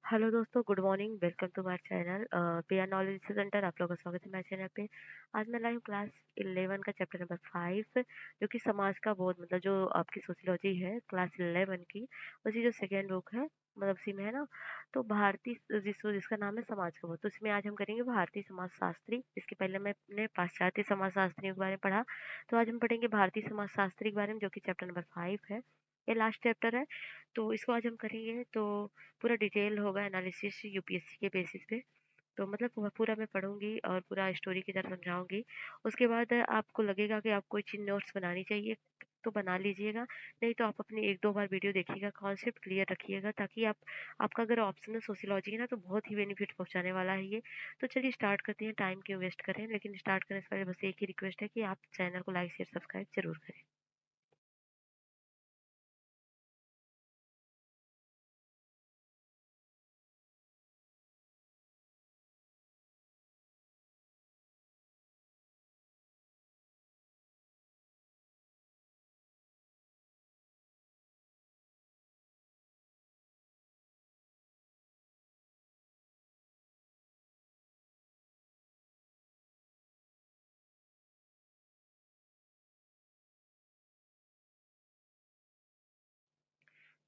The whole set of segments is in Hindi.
हेलो दोस्तों, good morning. Welcome to my channel PR knowledge centre. आप लोगों का स्वागत है मेरे चैनल पे। आज मैं लाइव क्लास 11 का चैप्टर नंबर 5 जो कि समाज का बोध, मतलब जो आपकी सोशियोलॉजी है क्लास 11 की, उसी जो सेकेंड बुक है, मतलब उसी में है ना। तो भारतीय जिसका नाम है समाज का बोध, तो इसमें आज हम करेंगे भारतीय समाज शास्त्री। इसके पहले मैंने पाश्चात्य समाज शास्त्रियों के बारे में पढ़ा, तो आज हम पढ़ेंगे भारतीय समाज शास्त्री के बारे में, जो कि चैप्टर नंबर 5 है। ये लास्ट चैप्टर है, तो इसको आज हम करेंगे। तो पूरा डिटेल होगा एनालिसिस यूपीएससी के बेसिस पे। तो मतलब पूरा मैं पढ़ूंगी और पूरा स्टोरी की तरह समझाऊंगी। उसके बाद आपको लगेगा कि आप कोई चीज़ नोट्स बनानी चाहिए तो बना लीजिएगा, नहीं तो आप अपनी एक दो बार वीडियो देखिएगा, कॉन्सेप्ट क्लियर रखिएगा, ताकि आप आपका अगर ऑप्शनल सोशियोलॉजी है ना, तो बहुत ही बेनिफिट पहुंचाने वाला है ये। तो चलिए स्टार्ट करते हैं, टाइम क्यों वेस्ट करें। लेकिन स्टार्ट करने से पहले बस एक ही रिक्वेस्ट है कि आप चैनल को लाइक शेयर सब्सक्राइब जरूर करें।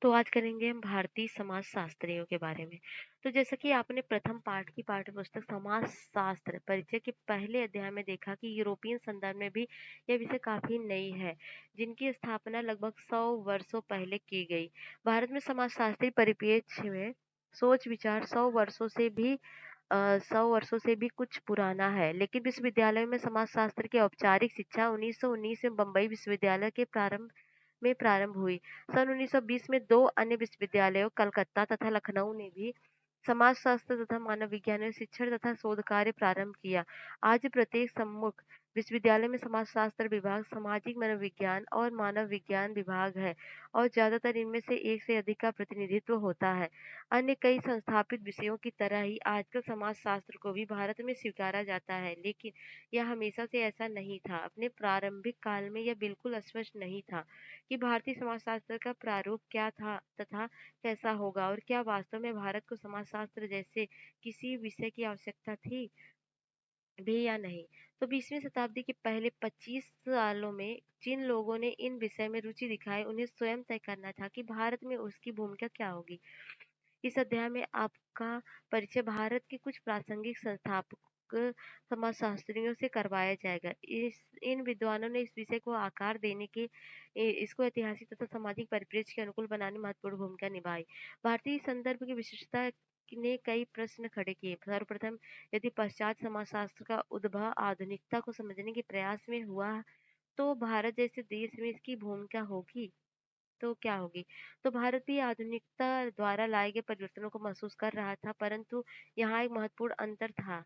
तो आज करेंगे हम भारतीय समाज शास्त्रियों के बारे में। तो जैसा कि आपने प्रथम पाठ की पाठ्य पुस्तक समाज शास्त्र परिचय के पहले अध्याय में देखा कि यूरोपियन संदर्भ में भी यह विषय काफी नई है, जिनकी स्थापना लगभग 100 वर्षों पहले की गई। भारत में समाज शास्त्री परिप्रेक्ष्य में सोच विचार 100 वर्षों से भी कुछ पुराना है, लेकिन विश्वविद्यालय में समाजशास्त्र की औपचारिक शिक्षा 1919 में बम्बई विश्वविद्यालय के प्रारंभ हुई। सन 1920 में दो अन्य विश्वविद्यालयों कलकत्ता तथा लखनऊ ने भी समाजशास्त्र तथा मानव विज्ञान में शिक्षण तथा शोध कार्य प्रारंभ किया। आज प्रत्येक सम्मुख विश्वविद्यालय में समाजशास्त्र विभाग, सामाजिक मनोविज्ञान और मानव विज्ञान विभाग है, और ज्यादातर इनमें से एक से अधिक का प्रतिनिधित्व होता है। अन्य कई संस्थापित विषयों की तरह ही आजकल समाजशास्त्र को भी भारत में स्वीकारा जाता है, लेकिन यह हमेशा से ऐसा नहीं था। अपने प्रारंभिक काल में यह बिल्कुल स्पष्ट नहीं था कि भारतीय समाजशास्त्र का प्रारूप क्या था तथा कैसा होगा, और क्या वास्तव में भारत को समाजशास्त्र जैसे किसी विषय की आवश्यकता थी भी या नहीं। तो 20वीं शताब्दी के पहले 25 सालों में जिन लोगों ने इन विषय में रुचि दिखाई, उन्हें स्वयं तय करना था कि भारत में उसकी भूमिका क्या होगी। इस अध्याय में आपका परिचय भारत के कुछ प्रासंगिक संस्थापक समाजशास्त्रियों से करवाया जाएगा। इस इन विद्वानों ने इस विषय को आकार देने के इसको ऐतिहासिक तथा सामाजिक परिप्रेक्ष्य के अनुकूल बनाने में महत्वपूर्ण भूमिका निभाई। भारतीय संदर्भ की विशिष्टता ने कई प्रश्न खड़े किए। सर्वप्रथम, यदि पश्चात समाजशास्त्र का उद्भव आधुनिकता को समझने के प्रयास में हुआ, तो भारत जैसे देश में इसकी भूमिका होगी तो क्या होगी? तो भारत भी आधुनिकता द्वारा लाए गए परिवर्तनों को महसूस कर रहा था, परंतु यहाँ एक महत्वपूर्ण अंतर था,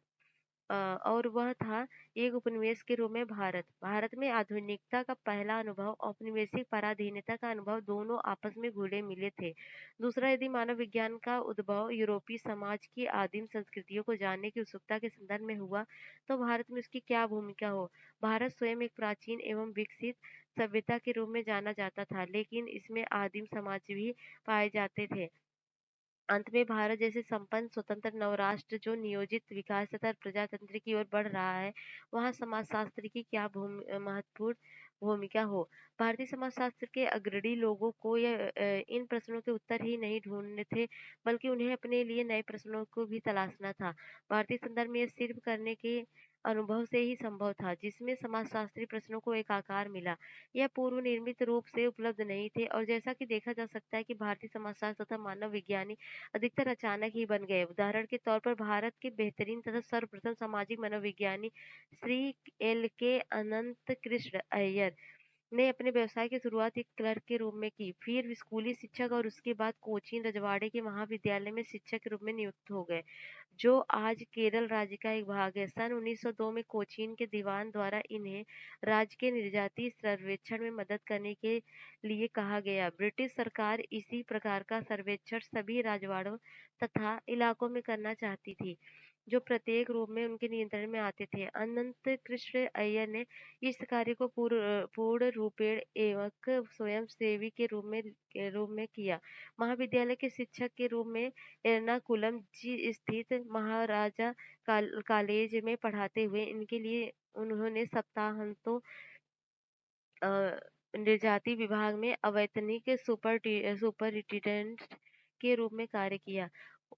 और वह था एक उपनिवेश के रूप में भारत। भारत में आधुनिकता का पहला अनुभव औपनिवेशिक पराधीनता का अनुभव दोनों आपस में घुले मिले थे। दूसरा, यदि मानव विज्ञान का उद्भव यूरोपीय समाज की आदिम संस्कृतियों को जानने की उत्सुकता के संदर्भ में हुआ, तो भारत में उसकी क्या भूमिका हो। भारत स्वयं एक प्राचीन एवं विकसित सभ्यता के रूप में जाना जाता था, लेकिन इसमें आदिम समाज भी पाए जाते थे। अंत में भारत जैसे संपन्न स्वतंत्र नवराष्ट्र जो नियोजित विकास तथा प्रजातंत्र की ओर बढ़ रहा है, वहाँ समाजशास्त्र की क्या महत्वपूर्ण भूमिका हो। भारतीय समाजशास्त्र के अग्रणी लोगों को इन प्रश्नों के उत्तर ही नहीं ढूंढने थे, बल्कि उन्हें अपने लिए नए प्रश्नों को भी तलाशना था। भारतीय संदर्भ में यह सिर्फ करने के अनुभव से ही संभव था, जिसमें समाजशास्त्री प्रश्नों को एक आकार मिला। यह पूर्व निर्मित रूप से उपलब्ध नहीं थे, और जैसा कि देखा जा सकता है कि भारतीय समाजशास्त्र तथा मानव विज्ञानी अधिकतर अचानक ही बन गए। उदाहरण के तौर पर भारत के बेहतरीन तथा सर्वप्रथम सामाजिक मनोविज्ञानी श्री एल के अनंत कृष्ण अय्यर ने अपने व्यवसाय की शुरुआत एक क्लर्क के रूप में की, फिर स्कूली शिक्षक, और उसके बाद कोचीन रजवाड़े के महाविद्यालय में शिक्षक के रूप में नियुक्त हो गए, जो आज केरल राज्य का एक भाग है। सन 1902 में कोचीन के दीवान द्वारा इन्हें राज्य के निर्याती सर्वेक्षण में मदद करने के लिए कहा गया। ब्रिटिश सरकार इसी प्रकार का सर्वेक्षण सभी रजवाड़ों तथा इलाकों में करना चाहती थी। जो प्रत्येक रूप में उनके नियंत्रण में आते थे। अनंत कृष्ण अय्यर ने इस कार्य को पूर्ण रूपेण एवं स्वयंसेवी के रूप में किया। महाविद्यालय के शिक्षक के रूप में एर्नाकुलम जी स्थित महाराजा कॉलेज में पढ़ाते हुए इनके लिए उन्होंने सप्ताहांतों अ, नृजाति विभाग में अवैतनिक सुपरिटेंडेंट के रूप में कार्य किया।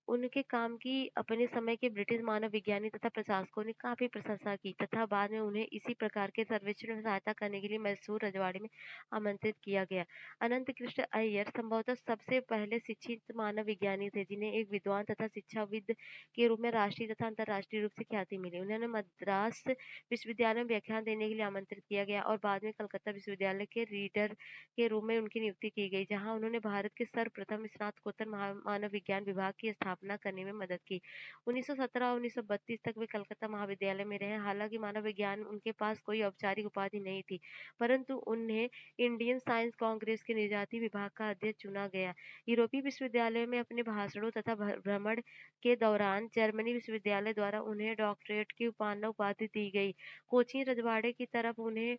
उनके काम की अपने समय के ब्रिटिश मानव विज्ञानी तथा प्रशासकों ने काफी प्रशंसा की तथा बाद में उन्हें इसी प्रकार के सर्वेक्षण में सहायता करने के लिए मैसूर रजवाड़े में आमंत्रित किया गया। अनंत कृष्ण अय्यर संभवतः सबसे पहले शिक्षित मानव विज्ञानी थे जिन्हें एक विद्वान तथा शिक्षाविद के रूप में राष्ट्रीय तथा अंतर्राष्ट्रीय रूप से ख्याति मिली। उन्हें मद्रास विश्वविद्यालय में व्याख्यान देने के लिए आमंत्रित किया गया और बाद में कलकत्ता विश्वविद्यालय के रीडर के रूप में उनकी नियुक्ति की गई, जहां उन्होंने भारत के सर्वप्रथम स्नातकोत्तर मानव विज्ञान विभाग की स्थापना करने में मदद की। 1917 और 1932 तक वे कलकत्ता महाविद्यालय में रहे। हालांकि मानव विज्ञान उनके पास कोई औपचारिक उपाधि नहीं थी, परंतु उन्हें इंडियन साइंस कांग्रेस के निजाती विभाग का अध्यक्ष चुना गया। यूरोपीय विश्वविद्यालयों में अपने भाषणों तथा भ्रमण के दौरान जर्मनी विश्वविद्यालय द्वारा उन्हें डॉक्टरेट की उपाधि दी गई। कोचीन रजवाड़े की तरफ उन्हें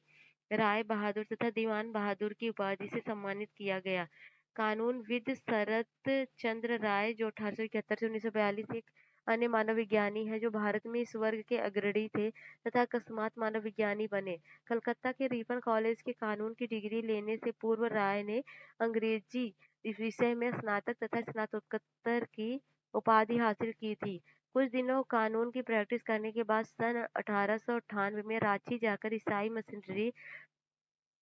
राय बहादुर तथा दीवान बहादुर की उपाधि से सम्मानित किया गया। कानूनविद शरत चंद्र राय जो 1871 से 1942 एक अन्य मानव विज्ञानी है जो भारत में इस वर्ग के अग्रणी थे तथा अकस्मात मानव विज्ञानी बने। कलकत्ता के रिपन कॉलेज के कानून की डिग्री लेने से पूर्व राय ने अंग्रेजी विषय में स्नातक तथा स्नातकोत्तर की उपाधि हासिल की थी। कुछ दिनों कानून की प्रैक्टिस करने के बाद सन 1898 में रांची जाकर ईसाई मिशनरी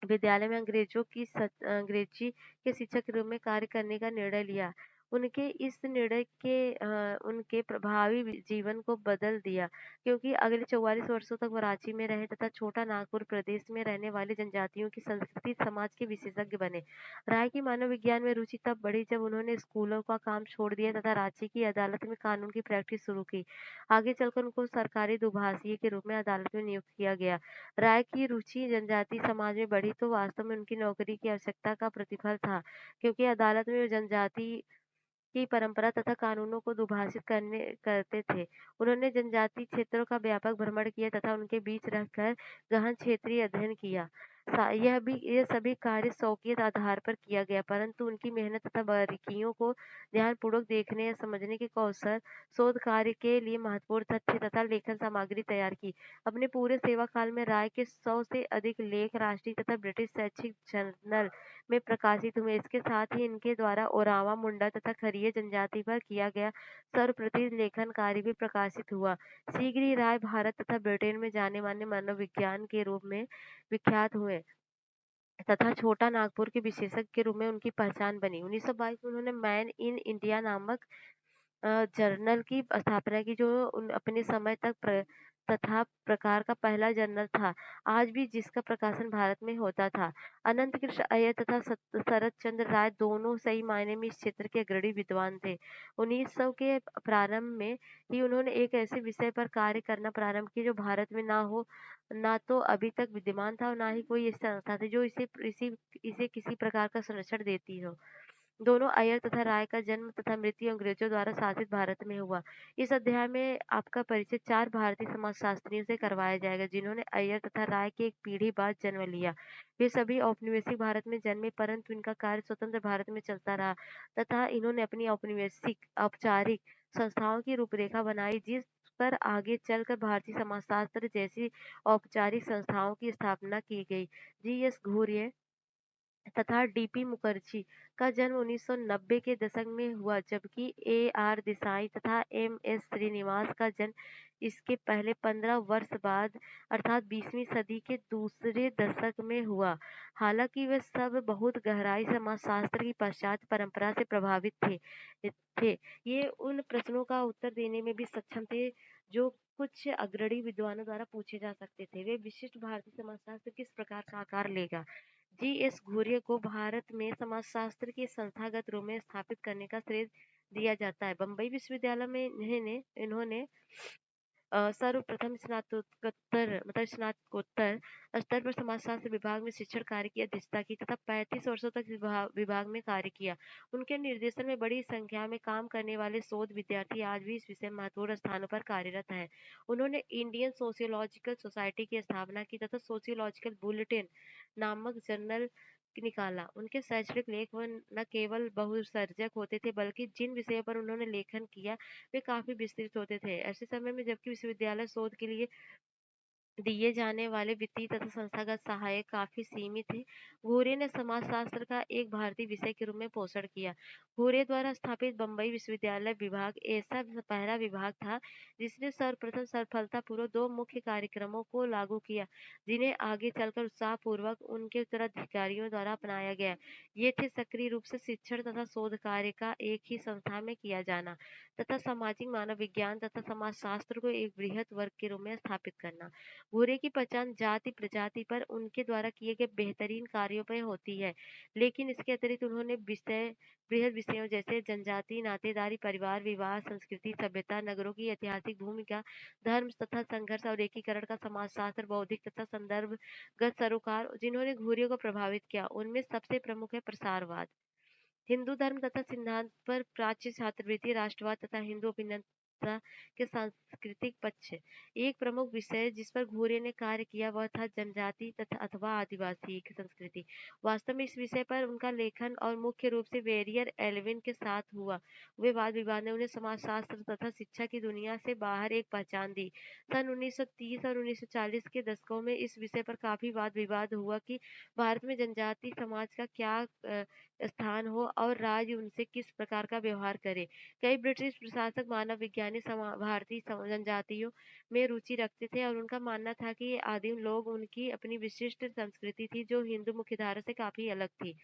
विद्यालय में अंग्रेजी के शिक्षक के रूप में कार्य करने का निर्णय लिया। उनके इस निर्णय उनके प्रभावी जीवन को बदल दिया, क्योंकि अगले 44 वर्षों तक वो रांची में रहे तथा छोटा नागपुर प्रदेश में रहने वाली जनजातियों की संस्कृति समाज के विशेषज्ञ बने। राय की मानव विज्ञान में रुचि तब बढ़ी जब उन्होंने स्कूलों का काम छोड़ दिया तथा रांची की अदालत में कानून की प्रैक्टिस शुरू की। आगे चलकर उनको सरकारी दुभाषिए के रूप में अदालत में नियुक्त किया गया। राय की रुचि जनजाति समाज में बढ़ी तो वास्तव में उनकी नौकरी की आवश्यकता का प्रतिफल था, क्योंकि अदालत में वे जनजाति की परंपरा तथा कानूनों को दुभाषित करते थे। उन्होंने जनजाति क्षेत्रों का व्यापक भ्रमण किया तथा उनके बीच रहकर गहन क्षेत्रीय अध्ययन किया। यह सभी कार्य शौकियत आधार पर किया गया, परंतु उनकी मेहनत तथा बारीकियों को ध्यानपूर्वक देखने या समझने के कौशल शोध कार्य के लिए महत्वपूर्ण तथ्य तथा लेखन सामग्री तैयार की। अपने पूरे सेवा काल में राय के 100 से अधिक लेख राष्ट्रीय तथा ब्रिटिश शैक्षिक जर्नल में प्रकाशित हुए। इसके साथ ही इनके द्वारा ओरावा, मुंडा तथा खरिये जनजाति पर किया गया सर्वप्रथम लेखन कार्य भी प्रकाशित हुआ। शीघ्र ही राय भारत तथा ब्रिटेन में जाने माने मनोविज्ञान के रूप में विख्यात हुए तथा छोटा नागपुर के विशेषज्ञ के रूप में उनकी पहचान बनी। 1922 में उन्होंने मैन इन इंडिया नामक जर्नल की स्थापना की, जो अपने समय तक तथा प्रकार का पहला जर्नल था, आज भी जिसका प्रकाशन भारत में होता था। अनंत कृष्ण अय्यर तथा शरत चंद्र राय दोनों सही मायने में इस क्षेत्र के अग्रणी विद्वान थे। 1900 के प्रारंभ में ही उन्होंने एक ऐसे विषय पर कार्य करना प्रारंभ किया जो भारत में ना तो अभी तक विद्यमान था और ना ही कोई ऐसी संस्था थी जो इसे किसी प्रकार का संरक्षण देती हो। दोनों अय्यर तथा राय का जन्म तथा मृत्यु अंग्रेजों द्वारा शासित भारत में हुआ। इस अध्याय में आपका परिचय 4 भारतीय समाजशास्त्रियों से करवाया जाएगा जिन्होंने अय्यर तथा राय के एक पीढ़ी बाद जन्म लिया। वे सभी औपनिवेशिक भारत में जन्मे, परंतु इनका कार्य स्वतंत्र भारत में चलता रहा तथा इन्होंने अपनी औपचारिक संस्थाओं की रूपरेखा बनाई, जिस पर आगे चलकर भारतीय समाजशास्त्र जैसी औपचारिक संस्थाओं की स्थापना की गई। जी.एस. घुर्ये तथा डीपी मुखर्जी का जन्म 1990 के दशक में हुआ, जबकि ए.आर. देसाई तथा एम.एस. श्रीनिवास का जन्म इसके पहले 15 वर्ष बाद अर्थात 20वीं सदी के दूसरे दशक में हुआ। हालांकि वे सब बहुत गहराई समाजशास्त्र की पाश्चात्य परंपरा से प्रभावित थे। ये उन प्रश्नों का उत्तर देने में भी सक्षम थे जो कुछ अग्रणी विद्वानों द्वारा पूछे जा सकते थे। वे विशिष्ट भारतीय समाजशास्त्र किस प्रकार का आकार लेगा। जी.एस. घुर्ये को भारत में समाजशास्त्र के संस्थागत रूप में स्थापित करने का श्रेय दिया जाता है। बम्बई विश्वविद्यालय में इन्होंने सर्वप्रथम स्नातकोत्तर स्तर पर समाजशास्त्र विभाग में शिक्षण कार्य की अध्यक्षता की तथा 35 वर्षों तक विभाग में कार्य किया। उनके निर्देशन में बड़ी संख्या में काम करने वाले शोध विद्यार्थी आज भी इस विषय में महत्वपूर्ण स्थानों पर कार्यरत हैं। उन्होंने इंडियन सोशियोलॉजिकल सोसाइटी की स्थापना की तथा सोशियोलॉजिकल बुलेटिन नामक जर्नल निकाला। उनके शैक्षणिक लेख न केवल बहुसर्जक होते थे बल्कि जिन विषयों पर उन्होंने लेखन किया वे काफी विस्तृत होते थे। ऐसे समय में जबकि विश्वविद्यालय शोध के लिए दिए जाने वाले वित्तीय तथा संस्थागत सहायक काफी सीमित थे। घूरे ने समाजशास्त्र का एक भारतीय विषय के रूप में पोषण किया। घूरे द्वारा स्थापित बम्बई विश्वविद्यालय विभाग ऐसा पहला विभाग था जिसने सर्वप्रथम सफलतापूर्वक दो मुख्य कार्यक्रमों को लागू किया जिन्हें आगे चलकर उत्साहपूर्वक उनके उत्तराधिकारियों द्वारा अपनाया गया। ये थे सक्रिय रूप से शिक्षण तथा शोध कार्य का एक ही संस्था में किया जाना तथा सामाजिक मानव विज्ञान तथा समाजशास्त्र को एक बृहद वर्ग के रूप में स्थापित करना। भूरे की पहचान जाति प्रजाति पर उनके द्वारा किए गए बेहतरीन कार्यों पर होती है, लेकिन इसके अतिरिक्त उन्होंने बृहद विषयों जैसे जनजाति, नातेदारी, परिवार, विवाह, संस्कृति, सभ्यता, नगरों की ऐतिहासिक भूमिका, धर्म तथा संघर्ष और एकीकरण का समाजशास्त्र, बौद्धिक तथा संदर्भगत सरोकार जिन्होंने घूरे को प्रभावित किया, उनमें सबसे प्रमुख है प्रसारवाद। हिंदू धर्म तथा सिद्धांत पर प्राच्य छात्रवृत्ति, राष्ट्रवाद तथा हिंदू अभिन्नता के सांस्कृतिक पक्ष। एक प्रमुख विषय जिस पर घूरे ने कार्य किया वह था जनजाति तथा अथवा आदिवासी की संस्कृति। वास्तव में इस विषय पर उनका लेखन और मुख्य रूप से वेरियर एल्विन के साथ हुआ वे वाद विवाद ने उन्हें समाजशास्त्र तथा शिक्षा की दुनिया से बाहर एक पहचान दी। सन 1930 और 1940 के दशकों में इस विषय पर काफी वाद विवाद हुआ कि भारत में जनजाति समाज का क्या स्थान हो और राज्य उनसे किस प्रकार का व्यवहार करे। कई ब्रिटिश प्रशासक मानव विज्ञानी भारतीय जनजातियों में रुचि रखते थे और उनका मानना था कि ये आदिम लोग उनकी अपनी विशिष्ट संस्कृति थी जो हिंदू मुख्यधारा से काफी अलग थी।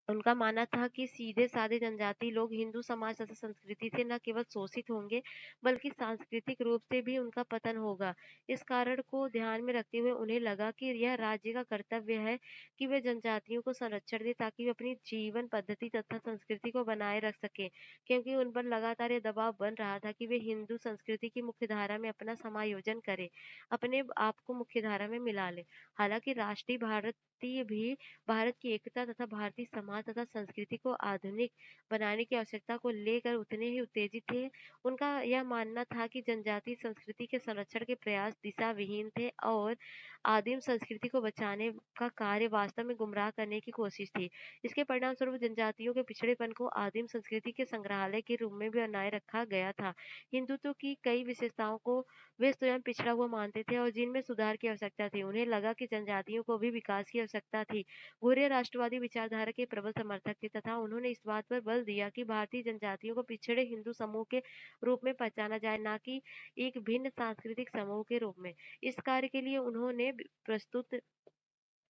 उनका मानना था कि सीधे साधे जनजाति लोग हिंदू समाज तथा संस्कृति से न केवल शोषित होंगे बल्कि सांस्कृतिक रूप से भी उनका पतन होगा। इस कारण को ध्यान में रखते हुए उन्हें लगा कि यह राज्य का कर्तव्य है कि वे जनजातियों को संरक्षण दे ताकि वे अपनी जीवन पद्धति तथा संस्कृति को बनाए रख सके, क्योंकि उन पर लगातार यह दबाव बन रहा था कि वे हिंदू संस्कृति की मुख्य धारा में अपना समायोजन करें, अपने आप को मुख्य धारा में मिला ले। हालांकि राष्ट्रीय भारतीय भी भारत की एकता तथा भारतीय समाज तथा संस्कृति को आधुनिक बनाने की आवश्यकता को लेकर उतने ही उत्तेजित थे। उनका यह मानना था कि जनजातीय संस्कृति के संरक्षण के प्रयास दिशा विहीन थे और आदिम संस्कृति को बचाने का कार्य वास्तव में गुमराह करने की कोशिश थी। इसके परिणाम स्वरूप जनजातियों के पिछड़ेपन को आदिम संस्कृति के संग्रहालय के रूप में भी बनाए रखा गया था। हिंदुत्व की कई विशेषताओं को वे स्वयं पिछड़ा हुआ मानते थे और जिनमें सुधार की आवश्यकता थी। उन्हें लगा कि जनजातियों को भी विकास की आवश्यकता थी। भूरे राष्ट्रवादी विचारधारा के प्रबल समर्थक थे तथा उन्होंने इस बात पर बल दिया कि भारतीय जनजातियों को पिछड़े हिंदू समूह के रूप में पहचाना जाए, न कि एक भिन्न सांस्कृतिक समूह के रूप में। इस कार्य के लिए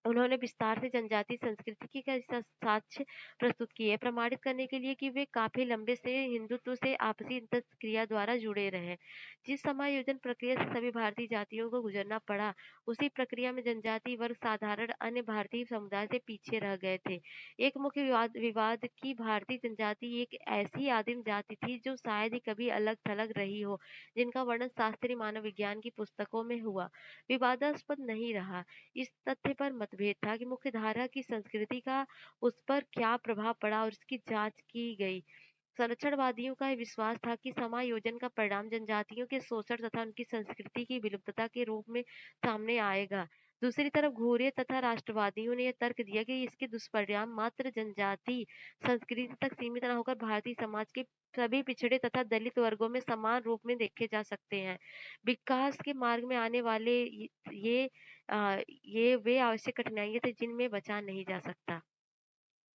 उन्होंने विस्तार से जनजातीय संस्कृति की कई साक्ष्य प्रस्तुत किए, प्रमाणित करने के लिए कि वे काफी लंबे से हिंदुत्व से आपसी अंतःक्रिया द्वारा जुड़े रहे। जिस समायोजन प्रक्रिया से सभी भारतीय जातियों को गुजरना पड़ा, उसी प्रक्रिया में जनजातीय वर्ग साधारण अन्य भारतीय समुदाय से पीछे रह गए थे। एक मुख्य विवाद की भारतीय जनजाति एक ऐसी आदिम जाति थी जो शायद ही कभी अलग थलग रही हो, जिनका वर्णन शास्त्रीय मानव विज्ञान की पुस्तकों में हुआ विवादास्पद नहीं रहा। इस तथ्य पर मतभेद था कि मुख्यधारा की संस्कृति का उस पर क्या प्रभाव पड़ा और इसकी जांच की गई। संरक्षणवादियों का यह विश्वास था कि समायोजन का परिणाम जनजातियों के शोषण तथा उनकी संस्कृति की विलुप्तता के रूप में सामने आएगा। दूसरी तरफ घूरे तथा राष्ट्रवादियों ने यह तर्क दिया कि इसके दुष्परिणाम मात्र जनजाति संस्कृति तक सीमित न होकर भारतीय समाज के सभी पिछड़े तथा दलित वर्गों में समान रूप में देखे जा सकते हैं। विकास के मार्ग में आने वाले ये वे आवश्यक कठिनाइयां थे जिनमें बचा नहीं जा सकता।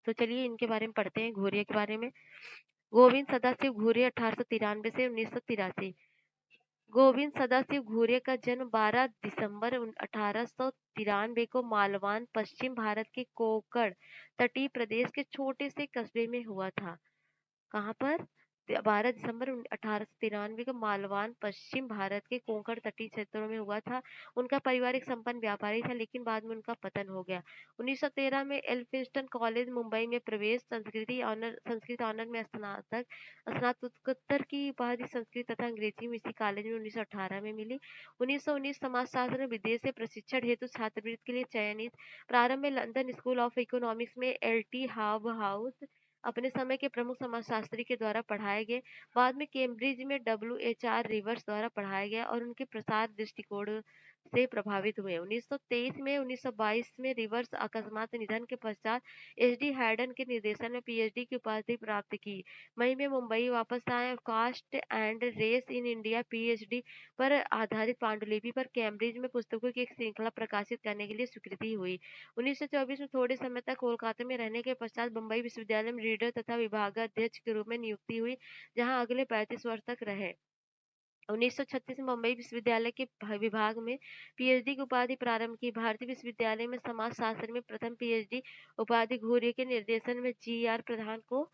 तो चलिए इनके बारे में पढ़ते हैं, घूरे के बारे में। गोविंद सदाशिव घूरे 1893 से 1983। गोविंद सदाशिव घूरे का जन्म 12 दिसंबर 1893 को मालवान, पश्चिम भारत के कोंकण तटीय प्रदेश के छोटे से कस्बे में हुआ था। कहाँ पर? 12 दिसंबर 1893 को मालवान पश्चिम भारत के कोंकण तटीय क्षेत्रों में हुआ था। उनका परिवार एक संपन्न व्यापारी था, लेकिन बाद में उनका पतन हो गया। 1913 में एल्फिंस्टन कॉलेज मुंबई में प्रवेश, संस्कृत ऑनर में स्नातकोत्तर की उपाधि संस्कृत तथा अंग्रेजी में इसी कॉलेज में 1918 में मिली। 1919 समाजशास्त्र में विदेश से प्रशिक्षण हेतु छात्रवृत्ति के लिए चयनित। प्रारंभ में लंदन स्कूल ऑफ इकोनॉमिक्स में एल.टी. हाउस अपने समय के प्रमुख समाजशास्त्री के द्वारा पढ़ाए गए। बाद में कैम्ब्रिज में डब्ल्यू.एच.आर. रिवर्स द्वारा पढ़ाया गया और उनके प्रसार दृष्टिकोण से प्रभावित हुए। 1923 में 1922 में रिवर्स अकस्मात निधन के पश्चात एच.डी. हैडन के निर्देशन में पीएचडी की उपाधि प्राप्त की। मई में मुंबई वापस आए और caste and race in India PhD पर आधारित पांडुलिपि पर कैम्ब्रिज में पुस्तकों की एक श्रृंखला प्रकाशित करने के लिए स्वीकृति हुई। 1924 में थोड़े समय तक कोलकाता में रहने के पश्चात बम्बई विश्वविद्यालय में रीडर तथा विभागाध्यक्ष के रूप में नियुक्ति हुई, जहां अगले 35 वर्ष तक रहे। 1936 में बम्बई विश्वविद्यालय के विभाग में पीएचडी की उपाधि प्रारंभ की। भारतीय विश्वविद्यालय में समाजशास्त्र में प्रथम पीएचडी उपाधि घूरे के निर्देशन में जी.आर. प्रधान को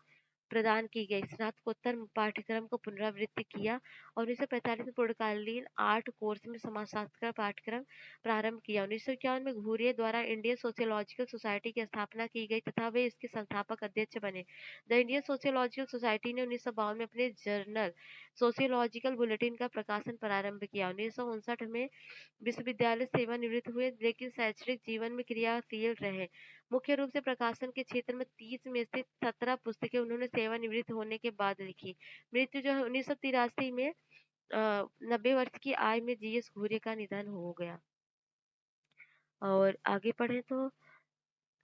प्रदान की गई। स्नातकोत्तर पाठ्यक्रम को पुनरावृत्ति किया और 1945 में पूर्णकालीन 8 कोर्स में समाजशास्त्र का पाठ्यक्रम प्रारंभ किया। 1951 में घूरिये द्वारा इंडियन सोशियोलॉजिकल सोसाइटी की स्थापना की गई तथा वे इसके संस्थापक अध्यक्ष बने। द इंडियन सोशियोलॉजिकल सोसाइटी ने 1952 में अपने जर्नल सोशियोलॉजिकल बुलेटिन का प्रकाशन प्रारंभ किया। 1959 में विश्वविद्यालय सेवानिवृत्त हुए, लेकिन शैक्षणिक जीवन में क्रियाशील रहे। मुख्य रूप से प्रकाशन के क्षेत्र में 30 में से 17 पुस्तकें उन्होंने सेवानिवृत्त होने के बाद लिखी। मृत्यु जो है 1983 में 90 वर्ष की आयु में जीएस घूरे का निधन हो गया। और आगे पढ़े तो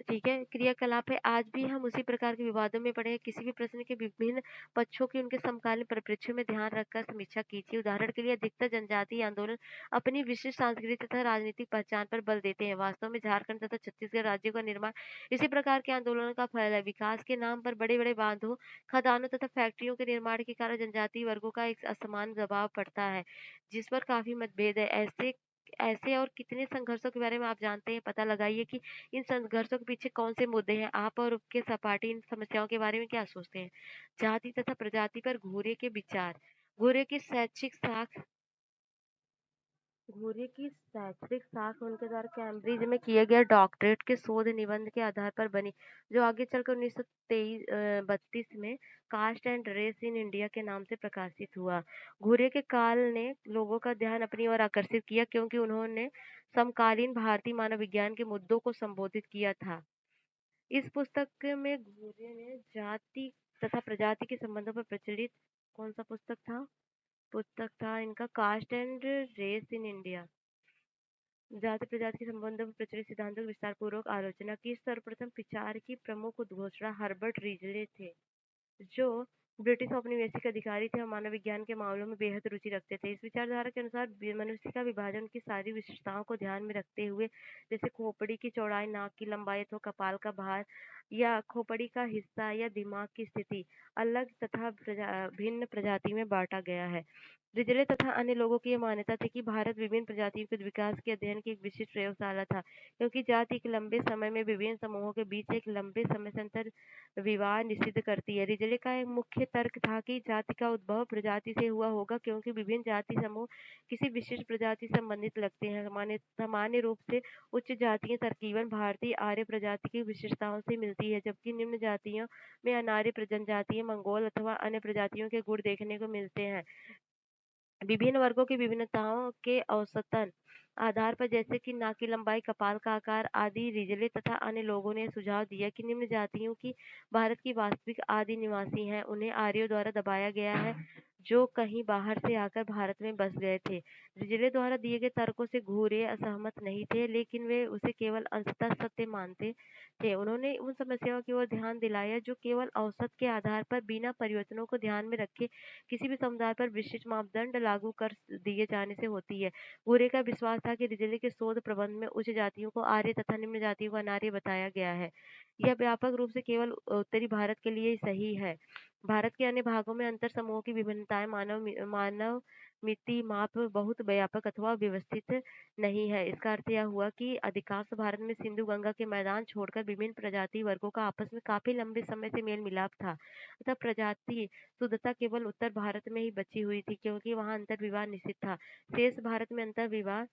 ठीक है, क्रियाकलाप है। आज भी हम उसी प्रकार के विवादों में पड़े हैं। किसी भी प्रश्न के विभिन्न पक्षों की उनके समकालीन परिप्रेक्ष्य में ध्यान रखकर समीक्षा कीजिए। उदाहरण के लिए अधिकतर जनजातीय आंदोलन अपनी विशिष्ट सांस्कृतिक तथा राजनीतिक पहचान पर बल देते हैं। वास्तव में झारखंड तथा छत्तीसगढ़ राज्यों का निर्माण इसी प्रकार के आंदोलनों का फल है। विकास के नाम पर बड़े बड़े बांधों, खदानों तथा फैक्ट्रियों के निर्माण के कारण जनजातीय वर्गों का एक असमान दबाव पड़ता है, जिस पर काफी मतभेद है। ऐसे ऐसे और कितने संघर्षों के बारे में आप जानते हैं? पता लगाइए कि इन संघर्षों के पीछे कौन से मुद्दे हैं। आप और आपके सहपाठी इन समस्याओं के बारे में क्या सोचते हैं? जाति तथा प्रजाति पर घूरे के विचार। घूरे की शैक्षिक साख घूरे की शैक्षणिक साख उनके द्वारा कैम्ब्रिज में किए गए डॉक्टरेट के शोध निबंध के आधार पर बनी, जो आगे चलकर 1932 में caste and race in India के नाम से प्रकाशित हुआ। घूरे के काल ने लोगों का ध्यान अपनी ओर आकर्षित किया, क्योंकि उन्होंने समकालीन भारतीय मानव विज्ञान के मुद्दों को संबोधित किया था। इस पुस्तक में घूरे ने जाति तथा प्रजाति के संबंधों पर प्रचलित कौन सा पुस्तक था इनका caste and race in India. जाति प्रजाति के संबंधों में प्रचलित सिद्धांतों की विस्तार पूर्वक आलोचना की। सर्वप्रथम विचार की प्रमुख उद्घोषणा हर्बर्ट रीजले थे, जो ब्रिटिश औपनिवेशिक अधिकारी थे और मानव विज्ञान के मामलों में बेहद रुचि रखते थे। इस विचारधारा के अनुसार मनुष्य का विभाजन की सारी विशेषताओं को ध्यान में रखते हुए, जैसे खोपड़ी की चौड़ाई, नाक की लंबाई अथवा कपाल का भार या खोपड़ी का हिस्सा या दिमाग की स्थिति, अलग तथा भिन्न प्रजाति में बांटा गया है। रिजले तथा अन्य लोगों की यह मान्यता थी कि भारत विभिन्न प्रजातियों के विकास के अध्ययन की एक विशिष्ट प्रयोगशाला था, क्योंकि जाति एक लंबे समय में विभिन्न समूहों के बीच एक लंबे समय से अंतर विवाह निषिद्ध करती है। रिजले का एक मुख्य तर्क था कि जाति का उद्भव प्रजाति से हुआ होगा, क्योंकि विभिन्न जाति समूह किसी विशिष्ट प्रजाति से संबंधित लगते हैं। सामान्य रूप से उच्च जातियां तरकीबन भारतीय आर्य प्रजाति की विशेषताओं से मिलती है, जबकि निम्न जातियों में अनार्य जनजातीय, मंगोल अथवा अन्य प्रजातियों के गुण देखने को मिलते हैं। विभिन्न वर्गों की विभिन्नताओं के औसतन आधार पर, जैसे कि नाक की लंबाई, कपाल का आकार आदि, रिजले तथा अन्य लोगों ने सुझाव दिया कि निम्न जातियों की भारत की वास्तविक आदि निवासी हैं। उन्हें आर्यों द्वारा दबाया गया है, जो कहीं बाहर से आकर भारत में बस गए थे। रिजले द्वारा दिए गए तर्कों से घूरे असहमत नहीं थे, लेकिन वे उसे केवल अंशतः सत्य मानते थे। उन्होंने उन समस्याओं की ओर ध्यान दिलाया जो केवल औसत के आधार पर बिना परिवर्तनों को ध्यान में रखे किसी भी समुदाय पर विशिष्ट मापदंड लागू कर दिए जाने से होती है। घूरे का विश्वास था कि रिजले के शोध प्रबंध में उच्च जातियों को आर्य तथा निम्न जातियों को अनार्य बताया गया है। यह व्यापक रूप से केवल उत्तरी भारत के लिए ही सही है। भारत के अन्य भागों में अंतर समूहों की विभिन्नताएं मानव मिति माप बहुत व्यापक अथवा व्यवस्थित नहीं है। इसका अर्थ यह हुआ कि अधिकांश भारत में सिंधु गंगा के मैदान छोड़कर विभिन्न प्रजाति वर्गों का आपस में काफी लंबे समय से मेल मिलाप था। तथा प्रजाति शुद्धता केवल उत्तर भारत में ही बची हुई थी, क्योंकि वहां अंतर विवाह निषिद्ध था। शेष भारत में अंतर विवाह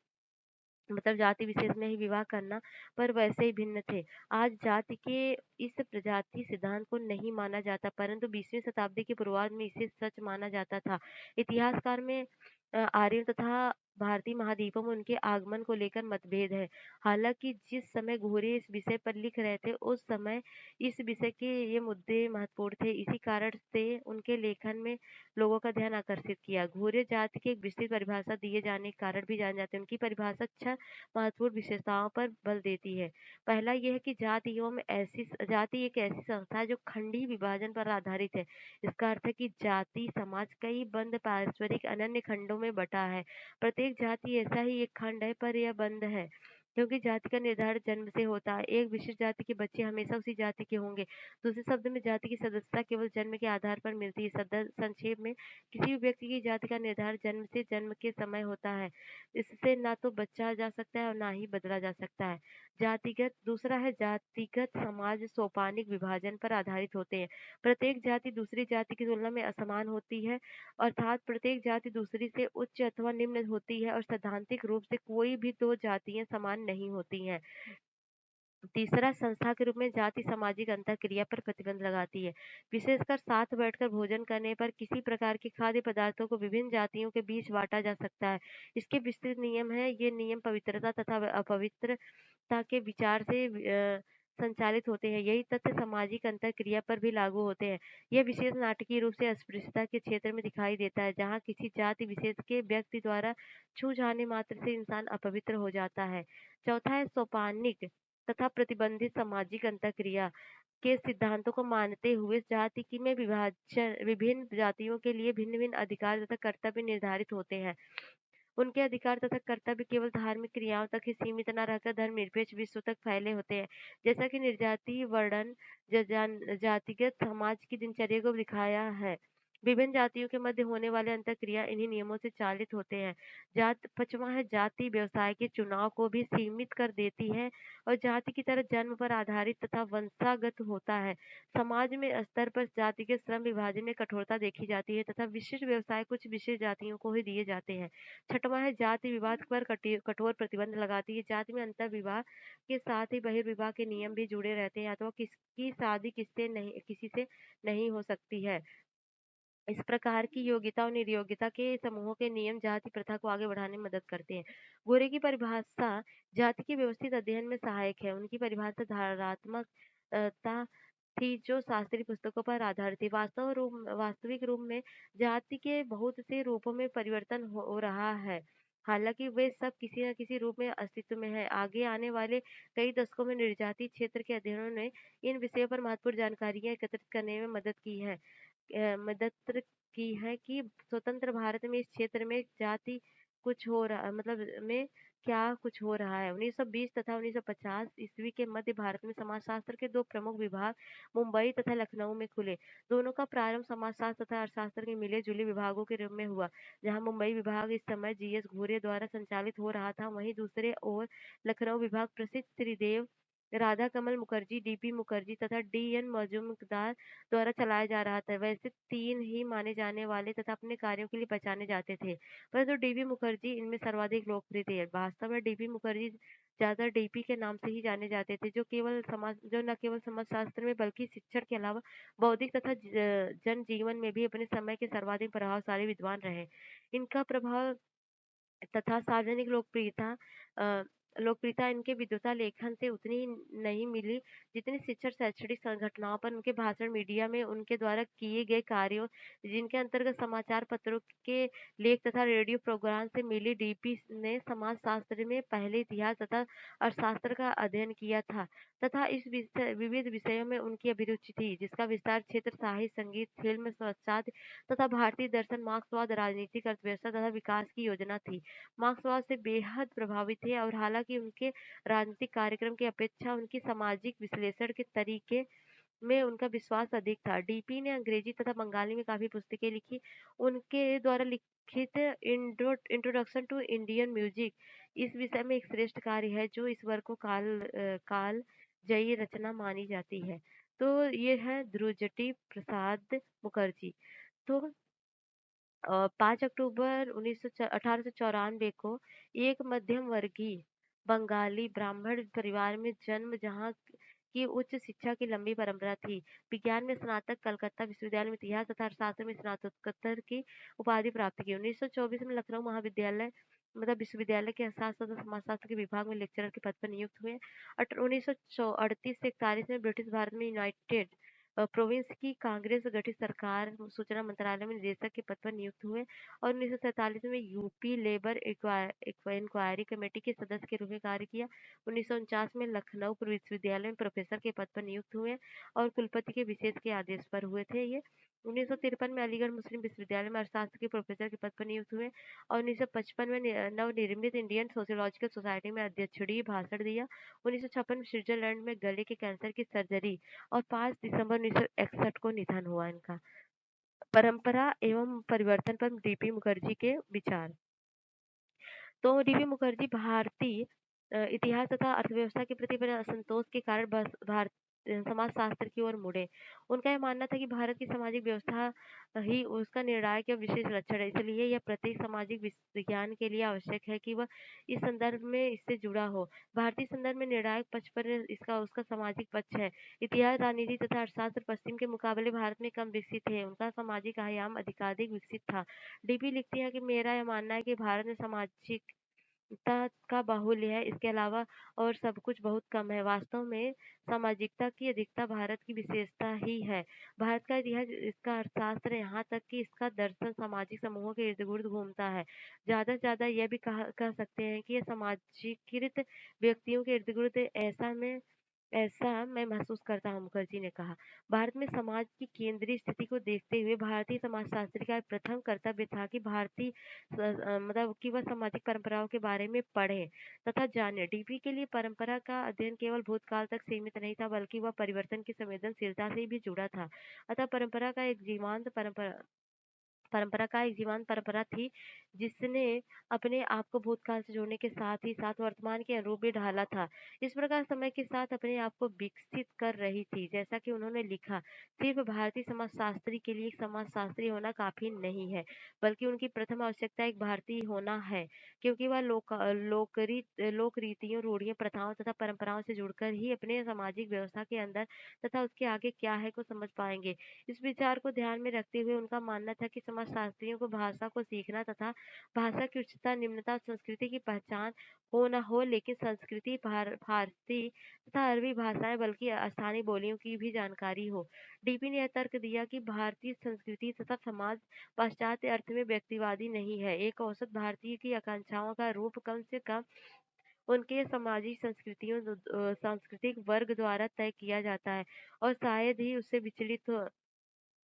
मतलब जाति विशेष में ही विवाह करना पर वैसे ही भिन्न थे। आज जाति के इस प्रजाति सिद्धांत को नहीं माना जाता, परंतु 20वीं शताब्दी के पूर्वार्ध में इसे सच माना जाता था। इतिहासकार में आर्यों तथा भारतीय महाद्वीपों में उनके आगमन को लेकर मतभेद है। हालांकि जिस समय घोरे इस विषय पर लिख रहे थे, उस समय इस विषय के ये मुद्दे महत्वपूर्ण थे। इसी कारण से उनके लेखन में लोगों का ध्यान आकर्षित किया। घूर्य जाति की एक विस्तृत परिभाषा दिए जाने के कारण भी जाने जाते हैं। उनकी परिभाषा छह महत्वपूर्ण विशेषताओं पर बल देती है। पहला यह है कि जाति एक ऐसी संस्था है जो खंडी विभाजन पर आधारित है। इसका अर्थ है कि जाति समाज कई बंद पारस्परिक अनन्य खंडों में बटा है। प्रत्येक जाति ऐसा ही एक खंड है, पर यह बंद है, क्योंकि जाति का निर्धारण जन्म से होता है। एक विशिष्ट जाति के बच्चे हमेशा उसी जाति के होंगे। दूसरे शब्द में जाति की सदस्यता केवल जन्म के आधार पर मिलती है। संक्षेप में किसी भी व्यक्ति की जाति का निर्धारण जन्म के समय होता है। इससे ना तो बचा जा सकता है और ना ही बदला जा सकता है। दूसरा है जातिगत समाज सोपानिक विभाजन पर आधारित होते हैं। प्रत्येक जाति दूसरी जाति की तुलना में असमान होती है, अर्थात प्रत्येक जाति दूसरी से उच्च अथवा निम्न होती है, और सैद्धांतिक रूप से कोई भी दो जातियां समान नहीं होती हैं। तीसरा, संस्था के रूप में जाति सामाजिक अंतःक्रिया पर प्रतिबंध लगाती है। विशेषकर साथ बैठकर भोजन करने पर किसी प्रकार के खाद्य पदार्थों को विभिन्न जातियों के बीच बांटा जा सकता है। इसके विस्तृत नियम हैं। ये नियम पवित्रता तथा अपवित्रता के विचार से संचालित होते हैं। यही तथ्य सामाजिक अंतःक्रिया पर भी लागू होते हैं। यह विशेष नाटकीय रूप से अस्पृश्यता के क्षेत्र में दिखाई देता है, जहाँ किसी जाति विशेष के व्यक्ति द्वारा छू जाने मात्र से इंसान अपवित्र हो जाता है। चौथा है सोपानिक तथा प्रतिबंधित सामाजिक अंतःक्रिया के सिद्धांतों को मानते हुए जाति की में विभाजन विभिन्न जातियों के लिए भिन्न भिन्न अधिकार तथा कर्तव्य निर्धारित होते हैं। उनके अधिकार तथा कर्तव्य केवल धार्मिक क्रियाओं तक ही सीमित न रहकर धर्मनिरपेक्ष विश्व तक फैले होते हैं। जैसा कि निर्जाति वर्णन जातिगत समाज की दिनचर्या को दिखाया है। विभिन्न जातियों के मध्य होने वाले अंतःक्रिया इन्हीं नियमों से चालित होते हैं। पांचवा है जाति व्यवसाय के चुनाव को भी सीमित कर देती है और जाति की तरह जन्म पर आधारित तथा वंशागत होता है। समाज में स्तर पर जाति के श्रम विभाजन में कठोरता देखी जाती है तथा विशिष्ट व्यवसाय कुछ विशेष जातियों को ही दिए जाते हैं। छठवां है जाति विवाद पर कठोर प्रतिबंध लगाती है। जाति में अंतर विवाह के साथ ही बहिर्विवाह के नियम भी जुड़े रहते हैं, या तो किसकी शादी किसी से नहीं हो सकती है। इस प्रकार की योग्यता और निर्योग्यता के समूहों के नियम जाति प्रथा को आगे बढ़ाने में मदद करते हैं। गोरे की परिभाषा जाति के व्यवस्थित अध्ययन में सहायक है। उनकी परिभाषा धारणात्मक थी जो शास्त्रीय पुस्तकों पर आधारित थी। वास्तविक रूप में जाति के बहुत से रूपों में परिवर्तन हो रहा है। हालांकि वे सब किसी न किसी रूप में अस्तित्व में है। आगे आने वाले कई दशकों में निर्जाति क्षेत्र के अध्ययनों ने इन विषयों पर महत्वपूर्ण जानकारियां एकत्रित करने में मदद की है कि स्वतंत्र भारत में इस क्षेत्र में जाति कुछ हो रहा मतलब में क्या कुछ हो रहा है। 1920 तथा 1950 ईस्वी के मध्य भारत में समाजशास्त्र के दो प्रमुख विभाग मुंबई तथा लखनऊ में खुले। दोनों का प्रारंभ समाजशास्त्र तथा अर्थशास्त्र के मिले जुले विभागों के रूप में हुआ। जहां मुंबई विभाग इस समय जीएस घूरे द्वारा संचालित हो रहा था, वहीं दूसरे ओर लखनऊ विभाग प्रसिद्ध त्रिदेव राधा कमल मुखर्जी, डीपी मुखर्जी तथा डीएन मजूमदार द्वारा चलाया जा रहा था। वैसे तीन ही माने जाने वाले तथा अपने कार्यों के लिए पहचाने जाते थे, परंतु डीबी मुखर्जी इनमें सर्वाधिक लोकप्रिय थे। वास्तव में डीबी मुखर्जी ज्यादा डीपी के नाम से ही जाने जाते थे, जो न केवल समाजशास्त्र में बल्कि शिक्षण के अलावा बौद्धिक तथा जन जीवन में भी अपने समय के सर्वाधिक प्रभावशाली विद्वान रहे। इनका प्रभाव तथा सार्वजनिक लोकप्रियता इनके विद्वता लेखन से उतनी नहीं मिली जितनी शिक्षण शैक्षणिक संगठनों पर उनके भाषण मीडिया में उनके द्वारा किए गए कार्यों जिनके अंतर्गत समाचार पत्रों के लेख तथा रेडियो प्रोग्राम से मिली। डीपी ने समाज शास्त्र में पहले इतिहास तथा अर्थशास्त्र का अध्ययन किया था तथा विविध विषयों में उनकी अभिरुचि थी, जिसका विस्तार क्षेत्र साहित्य संगीत फिल्म साहित्य तथा भारतीय दर्शन मार्क्सवाद राजनीतिक अर्थव्यवस्था तथा विकास की योजना थी। मार्क्सवाद से बेहद प्रभावित थे और हालांकि कि उनके राजनीतिक कार्यक्रम की अपेक्षा उनकी सामाजिक विश्लेषण के तरीके में उनका विश्वास अधिक था। डीपी ने अंग्रेजी तथा बंगाली में काफ़ी पुस्तकें लिखी। उनके द्वारा लिखित इंट्रोडक्शन टू इंडियन म्यूजिक इस विषय में एक श्रेष्ठ कार्य है जो इस वर्ग को कालजयी रचना मानी जाती है। तो ये है ध्रुवजटी प्रसाद मुखर्जी। तो 5 अक्टूबर 1894 को एक मध्यम वर्गीय बंगाली ब्राह्मण परिवार में जन्म जहाँ की उच्च शिक्षा की लंबी परंपरा थी। विज्ञान में स्नातक कलकत्ता विश्वविद्यालय में इतिहास तथा अर्थशास्त्र में स्नातकोत्तर की उपाधि प्राप्त की। 1924 में लखनऊ महाविद्यालय मतलब विश्वविद्यालय के अर्थशास्त्र तथा समाजशास्त्र के विभाग में लेक्चरर के पद पर नियुक्त हुए। 1938 से 41 में ब्रिटिश भारत में यूनाइटेड प्रोविंस की कांग्रेस गठित सरकार सूचना मंत्रालय में निदेशक के पद पर नियुक्त हुए और 1947 में यूपी लेबर इंक्वायरी कमेटी के सदस्य के रूप में कार्य किया। 1949 में लखनऊ विश्वविद्यालय में प्रोफेसर के पद पर नियुक्त हुए और कुलपति के विशेष के आदेश पर हुए थे ये। 1953 में अलीगढ़ मुस्लिम विश्वविद्यालय में अर्थशास्त्र के प्रोफेसर के पद पर नियुक्त हुए और 1955 में नवनिर्मित इंडियन सोशियोलॉजिकल सोसाइटी में अध्यक्षीय भाषण दिया। 1956 में स्विट्जरलैंड में गले के कैंसर की सर्जरी और 5 दिसंबर 1961 को निधन हुआ इनका। परंपरा एवं परिवर्तन पर डीपी मुखर्जी के विचार। तो डीपी मुखर्जी भारतीय इतिहास तथा अर्थव्यवस्था के प्रति बड़े असंतोष के कारण समाजशास्त्र की ओर मुड़े। उनका यह मानना था कि भारत की सामाजिक व्यवस्था ही उसका निर्णायक या विशेष लक्षण है। इसलिए यह प्रत्येक सामाजिक विज्ञान के लिए आवश्यक है कि वह इस संदर्भ में इससे जुड़ा हो। भारतीय संदर्भ में निर्णायक पक्ष पर इसका उसका सामाजिक पक्ष है। इतिहास, राजनीति तथा अर्थशास्त्र पश्चिम के मुकाबले भारत में कम विकसित है। उनका सामाजिक आयाम अधिकाधिक विकसित था। डीपी लिखती है कि मेरा यह मानना है कि भारत में सामाजिकता का बाहुल्य है, इसके अलावा और सब कुछ बहुत कम है। वास्तव में सामाजिकता की अधिकता भारत की विशेषता ही है। भारत का इतिहास, इसका अर्थशास्त्र, यहाँ तक कि इसका दर्शन सामाजिक समूहों के इर्द-गिर्द घूमता है। ज़्यादा से ज़्यादा यह भी कह सकते हैं कि यह समाजीकृत व्यक्तियों के इर्द-गिर्द ऐसा मैं महसूस करता हूँ, मुखर्जी ने कहा। भारत में समाज की केंद्रीय स्थिति को देखते हुए भारतीय समाजशास्त्री का प्रथम कर्तव्य था कि मतलब कि वह सामाजिक परंपराओं के बारे में पढ़े तथा जाने। डीपी के लिए परंपरा का अध्ययन केवल भूतकाल तक सीमित नहीं था, बल्कि वह परिवर्तन की संवेदनशीलता से भी जुड़ा था। अतः परंपरा का एक जीवंत परंपरा थी जिसने अपने आप को भूतकाल से जोड़ने के साथ ही साथ वर्तमान के अनुरूप भी ढाला था। इस प्रकार समय के साथ अपने आप को विकसित कर रही थी। जैसा कि उन्होंने लिखा, सिर्फ भारतीय समाजशास्त्री के लिए एक समाजशास्त्री होना काफी नहीं है, बल्कि उनकी प्रथम आवश्यकता एक भारतीय होना है, क्योंकि वह लोक रीतियों, रूढ़ियों, प्रथाओं तथा परंपराओं से जुड़कर ही अपने सामाजिक व्यवस्था के अंदर तथा उसके आगे क्या है को समझ पाएंगे। इस विचार को ध्यान में रखते हुए उनका मानना था कि समाजशास्त्रियों को भाषा को सीखना तथा भाषा की उच्चता, निम्नता और संस्कृति की पहचान हो न हो, लेकिन संस्कृति फारसी तथा अरबी भाषाएं बल्कि स्थानीय बोलियों की भी जानकारी हो। डीपी ने यह तर्क दिया कि भारतीय संस्कृति तथा समाज पाश्चात्य अर्थ में व्यक्तिवादी नहीं है। एक औसत भारतीय की आकांक्षाओं का रूप कम से कम उनके सामाजिक सांस्कृतिक वर्ग द्वारा तय किया जाता है और शायद ही उससे विचलित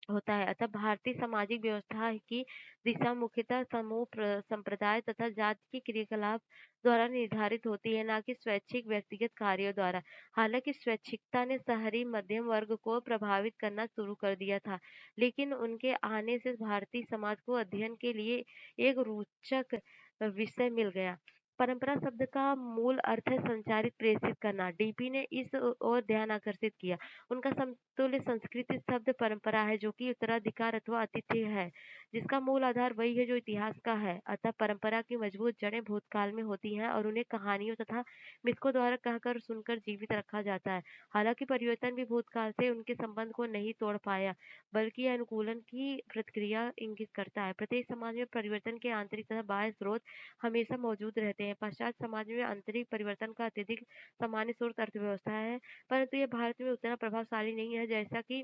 होता है। अतः भारतीय सामाजिक व्यवस्था की दिशा मुख्यतः समूह, संप्रदाय तथा जाति के क्रियाकलाप द्वारा निर्धारित होती है, न कि स्वैच्छिक व्यक्तिगत कार्यों द्वारा। हालांकि स्वैच्छिकता ने शहरी मध्यम वर्ग को प्रभावित करना शुरू कर दिया था, लेकिन उनके आने से भारतीय समाज को अध्ययन के लिए एक रोचक विषय मिल गया। परंपरा शब्द का मूल अर्थ है संचारित, प्रेषित करना। डीपी ने इस ओर ध्यान आकर्षित किया। उनका समतुल्य संस्कृत शब्द परंपरा है, जो कि उत्तराधिकार अथवा अतिथ्य है, जिसका मूल आधार वही है जो इतिहास का है। अतः परंपरा की मजबूत जड़ें भूतकाल में होती हैं और उन्हें कहानियों तथा मिथकों द्वारा कहकर और सुनकर जीवित रखा जाता है। हालांकि परिवर्तन भी भूतकाल से उनके संबंध को नहीं तोड़ पाया, बल्कि यह अनुकूलन की प्रतिक्रिया इंगित करता है। प्रत्येक समाज में परिवर्तन के आंतरिक तथा बाह्य स्रोत हमेशा मौजूद रहते हैं। पाश्चात्य समाज में आंतरिक परिवर्तन का अत्यधिक सामान्य स्रोत अर्थव्यवस्था है, परंतु यह भारत में उतना प्रभावशाली नहीं है जैसा कि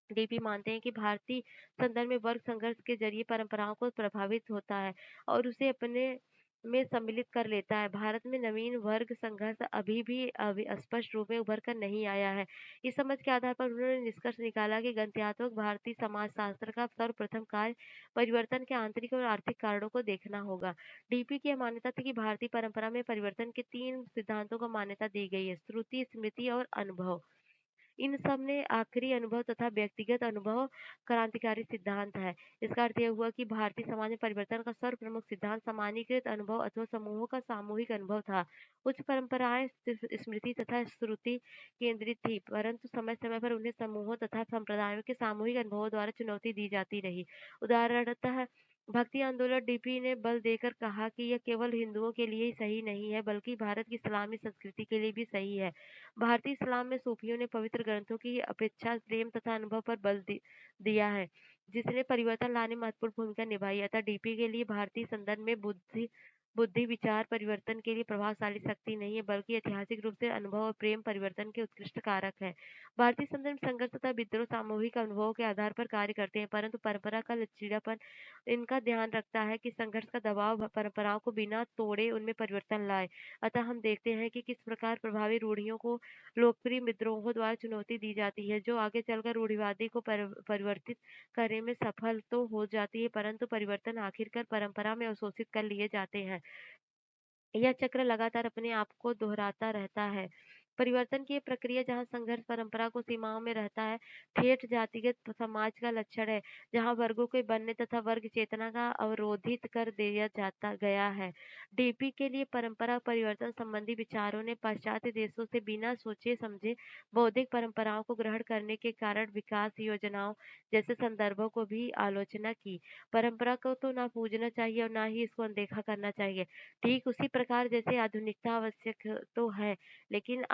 डीपी मानते हैं कि भारतीय संदर्भ में वर्ग संघर्ष के जरिए परंपराओं को प्रभावित होता है और उसे अपने में सम्मिलित कर लेता है। भारत में नवीन वर्ग संघर्ष अभी स्पष्ट रूप में उभर कर नहीं आया है। इस समझ के आधार पर उन्होंने निष्कर्ष निकाला कि गणतंत्रात्मक भारतीय समाजशास्त्र का सर्वप्रथम कार्य परिवर्तन के आंतरिक और आर्थिक कारणों को देखना होगा। डीपी की यह मान्यता थी कि भारतीय परंपरा में परिवर्तन के 3 सिद्धांतों को मान्यता दी गई है: श्रुति, स्मृति और अनुभव। इन सब ने आखिरी अनुभव तथा व्यक्तिगत अनुभव क्रांतिकारी सिद्धांत है। इसका अर्थ यह हुआ कि भारतीय समाज में परिवर्तन का सर्वप्रमुख सिद्धांत सामान्यीकृत अनुभव अथवा समूहों का सामूहिक अनुभव था। उच्च परंपराएं सिर्फ स्मृति तथा श्रुति केंद्रित थी, परंतु समय समय पर उन्हें समूहों तथा संप्रदायों के सामूहिक अनुभवों द्वारा चुनौती दी जाती रही। उदाहरणतः भक्ति आंदोलन डीपी ने बल देकर कहा कि यह केवल हिंदुओं के लिए ही सही नहीं है, बल्कि भारत की इस्लामी संस्कृति के लिए भी सही है। भारतीय इस्लाम में सूफियों ने पवित्र ग्रंथों की अपेक्षा प्रेम तथा अनुभव पर दिया है, जिसने परिवर्तन लाने में महत्वपूर्ण भूमिका निभाई है। अतः डीपी के लिए भारतीय संदर्भ में बुद्धि बुद्धि विचार परिवर्तन के लिए प्रभावशाली शक्ति नहीं है, बल्कि ऐतिहासिक रूप से अनुभव और प्रेम परिवर्तन के उत्कृष्ट कारक है। भारतीय संदर्भ में संघर्ष तथा विद्रोह सामूहिक अनुभवों के आधार पर कार्य करते हैं, परंतु परंपरा का लचीलापन इनका ध्यान रखता है कि संघर्ष का दबाव परंपराओं को बिना तोड़े उनमें परिवर्तन लाए। अतः हम देखते हैं कि किस प्रकार प्रभावी रूढ़ियों को लोकप्रिय विद्रोहों द्वारा चुनौती दी जाती है, जो आगे चलकर रूढ़िवादी को परिवर्तित करने में सफल तो हो जाती है, परंतु परिवर्तन आखिरकार परंपरा में अवशोषित कर लिए जाते हैं। यह चक्र लगातार अपने आप को दोहराता रहता है। परिवर्तन की ये प्रक्रिया जहाँ संघर्ष परंपरा को सीमाओं में रहता है, ठेठ जातिगत समाज का लक्षण है, जहाँ वर्गों के बनने तथा वर्ग चेतना का अवरोधित कर दिया जाता गया है। डीपी के लिए परंपरा परिवर्तन संबंधी विचारों ने पाश्चात्य देशों से बिना सोचे समझे बौद्धिक परंपराओं को ग्रहण करने के कारण विकास योजनाओं जैसे संदर्भों को भी आलोचना की। परंपरा को तो ना पूजना चाहिए और ना ही इसको अनदेखा करना चाहिए। ठीक उसी प्रकार जैसे आधुनिकता आवश्यक तो है, लेकिन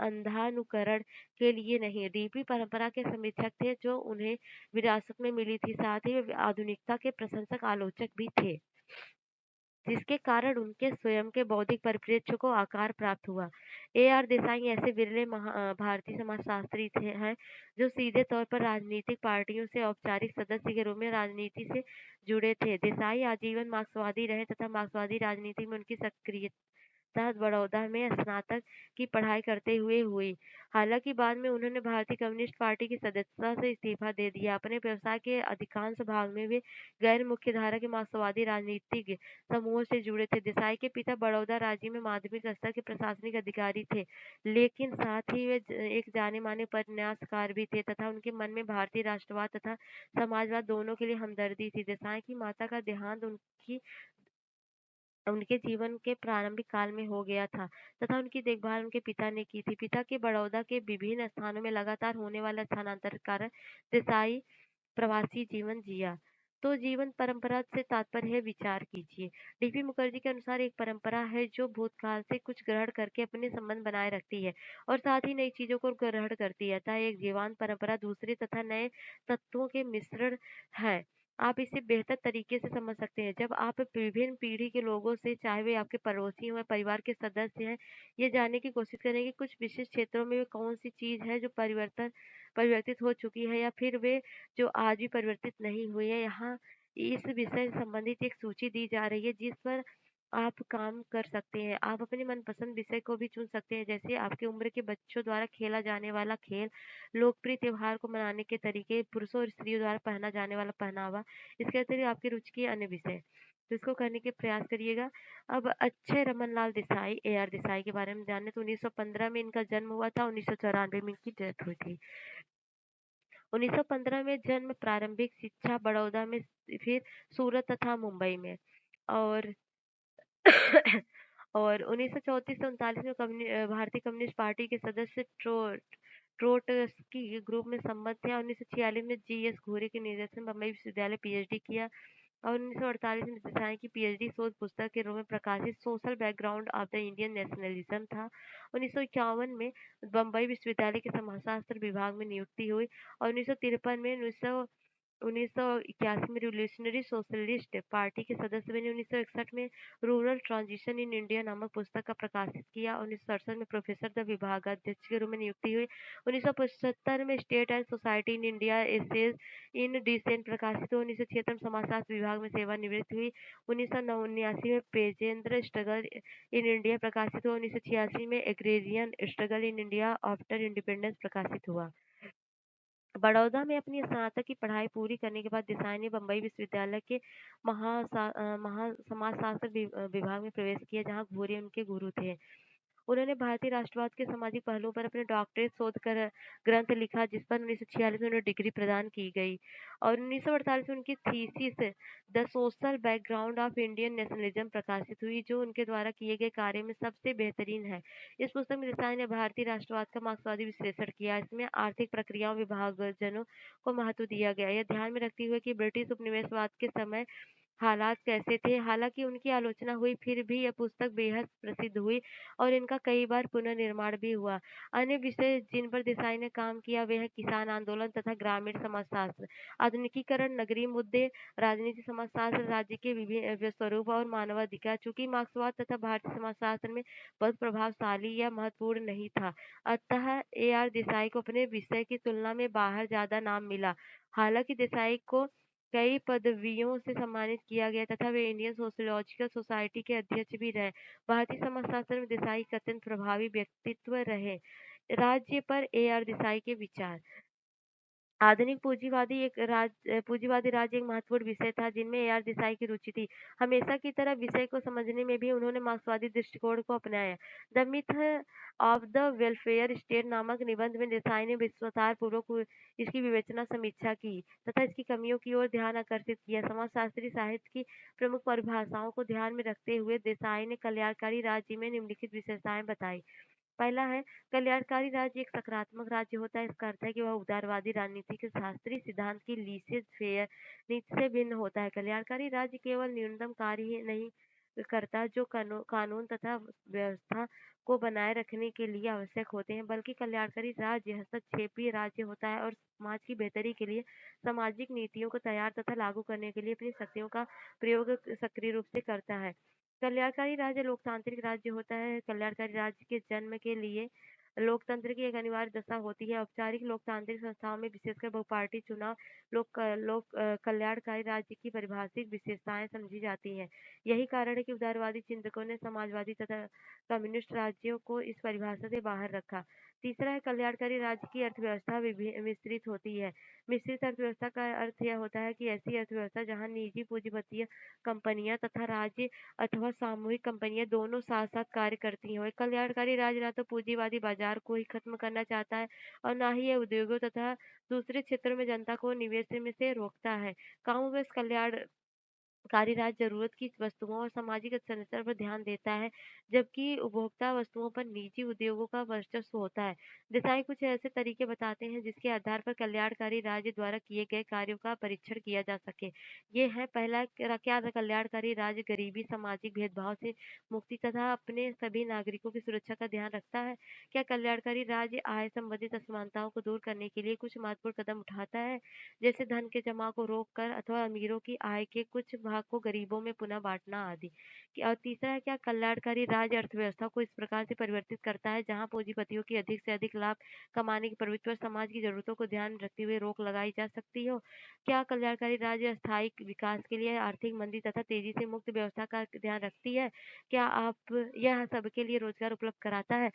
अंधानुकरण के लिए नहीं। डीपी परंपरा के समीक्षक थे जो उन्हें विरासत में मिली थी, साथ ही वे आधुनिकता के प्रशंसक आलोचक भी थे, जिसके कारण उनके स्वयं के बौद्धिक परिप्रेक्ष्य को आकार प्राप्त हुआ। ए.आर. देसाई ऐसे विरले भारतीय समाजशास्त्री हैं जो सीधे तौर पर राजनीतिक पार्टियों से औपचारिक सदस्य के रूप में राजनीति से जुड़े थे। देसाई आजीवन मार्क्सवादी रहे तथा मार्क्सवादी राजनीति में उनकी सक्रियता बड़ौदा में स्नातक की पढ़ाई करते हुए हुई। हालांकि बाद में उन्होंने भारतीय कम्युनिस्ट पार्टी की सदस्यता से इस्तीफा दे दिया। अपने व्यवसाय के अधिकांश भाग में वे गैर मुख्य धारा के मार्क्सवादी राजनीतिक समूहों से जुड़े थे। देसाई के पिता बड़ौदा राज्य में माध्यमिक स्तर के प्रशासनिक अधिकारी थे, लेकिन साथ ही वे एक जाने माने उपन्यासकार भी थे तथा उनके मन में भारतीय राष्ट्रवाद तथा समाजवाद दोनों के लिए हमदर्दी थी। देसाई की माता का देहांत उनके जीवन के प्रारंभिक काल में हो गया था तथा उनकी देखभाल उनके पिता ने की थी। पिता के बड़ौदा के विभिन्न स्थानों में लगातार होने वाले स्थानांतर के कारण देसाई प्रवासी जीवन जिया। तो जीवन परंपरा से तात्पर्य है विचार कीजिए। डीपी मुखर्जी के अनुसार एक परंपरा है जो भूतकाल से कुछ ग्रहण करके अपने संबंध बनाए रखती है और साथ ही नई चीजों को ग्रहण करती है। अतः एक जीवंत परंपरा दूसरे तथा नए तत्वों के मिश्रण है। आप इसे बेहतर तरीके से समझ सकते हैं जब आप विभिन्न पीढ़ी के लोगों से, चाहे वे आपके पड़ोसी हों या परिवार के सदस्य हैं, ये जानने की कोशिश करें कि कुछ विशिष्ट क्षेत्रों में वे कौन सी चीज है जो परिवर्तित हो चुकी है या फिर वे जो आज भी परिवर्तित नहीं हुई है। यहाँ इस विषय से संबंधित एक सूची दी जा रही है जिस पर आप काम कर सकते हैं। आप अपने मनपसंद विषय को भी चुन सकते हैं, जैसे आपकी उम्र के बच्चों द्वारा खेला जाने वाला खेल, लोकप्रिय त्योहार को मनाने के तरीके, पुरुषों और स्त्रियों द्वारा पहना जाने वाला पहनावा, इसके अतिरिक्त आपकी रुचि के अन्य विषय। तो इसको करने के प्रयास करिएगा। अब अक्षय रमन लाल देसाई, ए.आर. देसाई के बारे में जाने तो 1915 में इनका जन्म हुआ था, 1994 में इनकी डेथ हुई थी। 1915 में जन्म, प्रारंभिक शिक्षा बड़ौदा में, फिर सूरत तथा मुंबई में, और और 1934 से 39 में भारतीय कम्युनिस्ट पार्टी के सदस्य ट्रोटस्की ग्रुप में सम्मत थे। 1946 में जी.एस. घोरे के निर्देशन में बम्बई विश्वविद्यालय पीएचडी किया और 1948 में देसाई की पीएचडी शोध पुस्तक के रूप में प्रकाशित social background of the Indian nationalism था। 1951 में बम्बई विश्वविद्यालय के समाजशास्त्र विभाग में नियुक्ति हुई और 1953 में 1981 में रिवॉल्यूशनरी सोशलिस्ट पार्टी के सदस्य बने। 1961 में रूरल ट्रांजिशन इन इंडिया नामक पुस्तक का प्रकाशित किया। 1967 में प्रोफेसर द विभागाध्यक्ष के रूप में नियुक्ति हुई। 1975 में state and society in India essays in dissent प्रकाशित हुआ। 1976 में समाजशास्त्र विभाग में सेवानिवृत्त हुई। 1979 में पेजेंद्र स्ट्रगल इन इंडिया प्रकाशित हुआ। 1986 में agrarian struggle in India after independence प्रकाशित हुआ। बड़ौदा में अपनी स्नातक की पढ़ाई पूरी करने के बाद देसाई ने बम्बई विश्वविद्यालय के समाजशास्त्र विभाग में प्रवेश किया, जहां घूरे उनके गुरु थे। उन्होंने भारतीय राष्ट्रवाद के सामाजिक पहलुओं पर अपने डॉक्टरेट शोध कर ग्रंथ लिखा, जिस पर 1946 में उन्हें डिग्री प्रदान की गई और 1948 में उनकी thesis the social background of Indian nationalism प्रकाशित हुई, जो उनके द्वारा किए गए कार्य में सबसे बेहतरीन है। इस पुस्तक में देसाई ने भारतीय राष्ट्रवाद का मार्क्सवादी विश्लेषण किया। इसमें आर्थिक प्रक्रियाओं विभाजनों को महत्व दिया गया, यह ध्यान में रखते हुए कि ब्रिटिश उपनिवेशवाद के समय हालात कैसे थे। हालांकि उनकी आलोचना हुई, फिर भी यह पुस्तक बेहद प्रसिद्ध हुई और इनका कई बार पुनर्निर्माण भी हुआ। अन्य विषय जिन पर देसाई ने काम किया वे हैं किसान आंदोलन तथा ग्रामीण समाजशास्त्र, आधुनिकीकरण, नगरीय मुद्दे, राजनीति समाजशास्त्र, राज्य के विभिन्न स्वरूप और मानवाधिकार। चूंकि मार्क्सवाद तथा भारतीय समाजशास्त्र में बहुत प्रभावशाली या महत्वपूर्ण नहीं था, अतः देसाई को अपने विषय की तुलना में बाहर ज्यादा नाम मिला। हालांकि देसाई को कई पदवियों से सम्मानित किया गया तथा वे इंडियन सोशियोलॉजिकल सोसाइटी के अध्यक्ष भी रहे। भारतीय समाजशास्त्र में देसाई एक अत्यंत प्रभावी व्यक्तित्व रहे। राज्य पर देसाई के विचार। आधुनिक पूंजीवादी राज्य एक महत्वपूर्ण विषय था, जिनमें देसाई की रुचि थी। हमेशा की तरह विषय को समझने में भी उन्होंने मार्क्सवादी दृष्टिकोण को अपनाया। The myth of the welfare state नामक निबंध में देसाई ने विस्तार पूर्वक इसकी विवेचना समीक्षा की तथा इसकी कमियों की ओर ध्यान आकर्षित किया। समाजशास्त्री साहित्य की प्रमुख परिभाषाओं को ध्यान में रखते हुए देसाई ने कल्याणकारी राज्य में निम्नलिखित विशेषताएं बताई। पहला है, कल्याणकारी राज्य एक सकारात्मक राज्य होता है। इसका अर्थ है कि वह उदारवादी राजनीति के शास्त्रीय सिद्धांत की लीसेज फेयर नीति से भिन्न होता है। कल्याणकारी राज्य केवल न्यूनतम कार्य ही नहीं करता जो कानून तथा व्यवस्था को बनाए रखने के लिए आवश्यक होते हैं, बल्कि कल्याणकारी राज्य हस्तक्षेपी राज्य होता है और समाज की बेहतरी के लिए सामाजिक नीतियों को तैयार तथा लागू करने के लिए अपनी शक्तियों का प्रयोग सक्रिय रूप से करता है। कल्याणकारी राज्य लोकतांत्रिक राज्य होता है। कल्याणकारी राज्य के जन्म के लिए लोकतंत्र की एक अनिवार्य दशा होती है। औपचारिक लोकतांत्रिक संस्थाओं में विशेषकर बहुपार्टी चुनाव कल्याणकारी राज्य की परिभाषिक विशेषताएं समझी जाती हैं। यही कारण है कि उदारवादी चिंतकों ने समाजवादी तथा कम्युनिस्ट राज्यों को इस परिभाषा से बाहर रखा। तीसरा है, कल्याणकारी राज्य की अर्थव्यवस्था मिश्रित होती है। मिश्रित अर्थव्यवस्था का अर्थ यह होता है कि ऐसी अर्थव्यवस्था जहाँ निजी पूंजीपतीय कंपनियां तथा राज्य अथवा सामूहिक कंपनियां दोनों साथ साथ कार्य करती हैं। कल्याणकारी राज्य ना तो पूंजीवादी बाजार को ही खत्म करना चाहता है और ना ही यह उद्योगों तथा दूसरे क्षेत्रों में जनता को निवेश में से रोकता है। कॉमनवेल्थ कल्याण कारी राज्य जरूरत की वस्तुओं और सामाजिक संरचना पर ध्यान देता है, जबकि उपभोक्ता वस्तुओं पर निजी उद्योगों का वर्चस्व होता है। देसाई कुछ ऐसे तरीके बताते हैं जिसके आधार पर कल्याणकारी राज्य द्वारा किए गए कार्यों का परीक्षण किया जा सके। ये है, पहला, क्या कल्याणकारी राज्य गरीबी, सामाजिक भेदभाव से मुक्ति तथा अपने सभी नागरिकों की सुरक्षा का ध्यान रखता है? क्या कल्याणकारी राज्य आय संबंधित असमानताओं को दूर करने के लिए कुछ महत्वपूर्ण कदम उठाता है, जैसे धन के जमा को रोककर अथवा अमीरों की आय के कुछ भाग को गरीबों में पुनः बांटना आदि? और तीसरा है, क्या कल्याणकारी राज्य अर्थव्यवस्था को इस प्रकार से परिवर्तित करता है जहां पूंजीपतियों की अधिक से अधिक लाभ कमाने की प्रवृत्ति और समाज की जरूरतों को ध्यान में रखते हुए रोक लगाई जा सकती हो? क्या कल्याणकारी राज्य स्थायी विकास के लिए आर्थिक मंदी तथा तेजी से मुक्त व्यवस्था का ध्यान रखती है? क्या आप यह सबके लिए रोजगार उपलब्ध कराता है?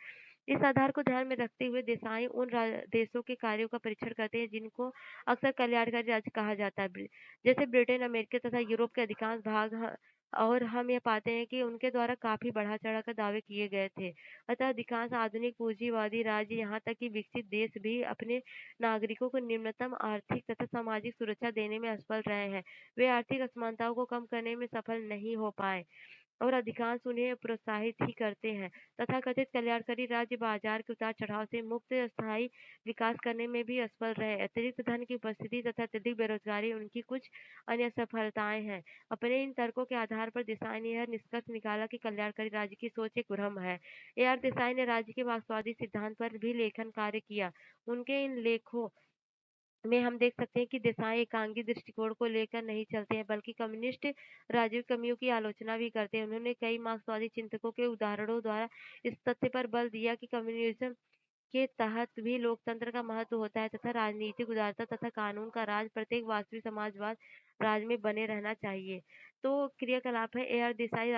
इस आधार को ध्यान में रखते हुए देसाई उन देशों के कार्यों का परीक्षण करते हैं जिनको अक्सर कल्याणकारी राज्य कहा जाता है, जैसे ब्रिटेन, अमेरिका तथा यूरोप के अधिकांश भाग और हम ये पाते हैं कि उनके द्वारा काफी बढ़ा चढ़ा कर दावे किए गए थे। अतः अधिकांश आधुनिक पूंजीवादी राज्य, यहाँ तक कि विकसित देश भी अपने नागरिकों को निम्नतम आर्थिक तथा सामाजिक सुरक्षा देने में असफल रहे हैं। वे आर्थिक असमानताओं को कम करने में सफल नहीं हो पाए और अधिकांश उन्हें प्रोत्साहित ही करते हैं। तथाकथित कल्याणकारी राज्य बाजार के उतार चढ़ाव से मुक्त स्थायी विकास करने में भी असफल रहे। अतिरिक्त धन की उपस्थिति तथा अत्यधिक बेरोजगारी उनकी कुछ अन्य असफलताएं हैं। अपने इन तर्कों के आधार पर देसाई ने यह निष्कर्ष निकाला कि कल्याणकारी राज्य की सोच एक भ्रम है। देसाई ने राज्य के मार्क्सवादी सिद्धांत पर भी लेखन कार्य किया। उनके इन लेखों में हम देख सकते हैं कि देसाई एकांगी दृष्टिकोण को लेकर नहीं चलते हैं, बल्कि कम्युनिस्ट राजनीतिक कमियों की आलोचना भी करते हैं। उन्होंने कई मार्क्सवादी चिंतकों के उदाहरणों द्वारा इस तथ्य पर बल दिया कि कम्युनिज्म के तहत भी लोकतंत्र का महत्व होता है तथा राजनीतिक उदारता तथा कानून का राज प्रत्येक वास्तविक समाजवाद राज में बने रहना चाहिए। तो क्रियाकलाप है ए आर देसाई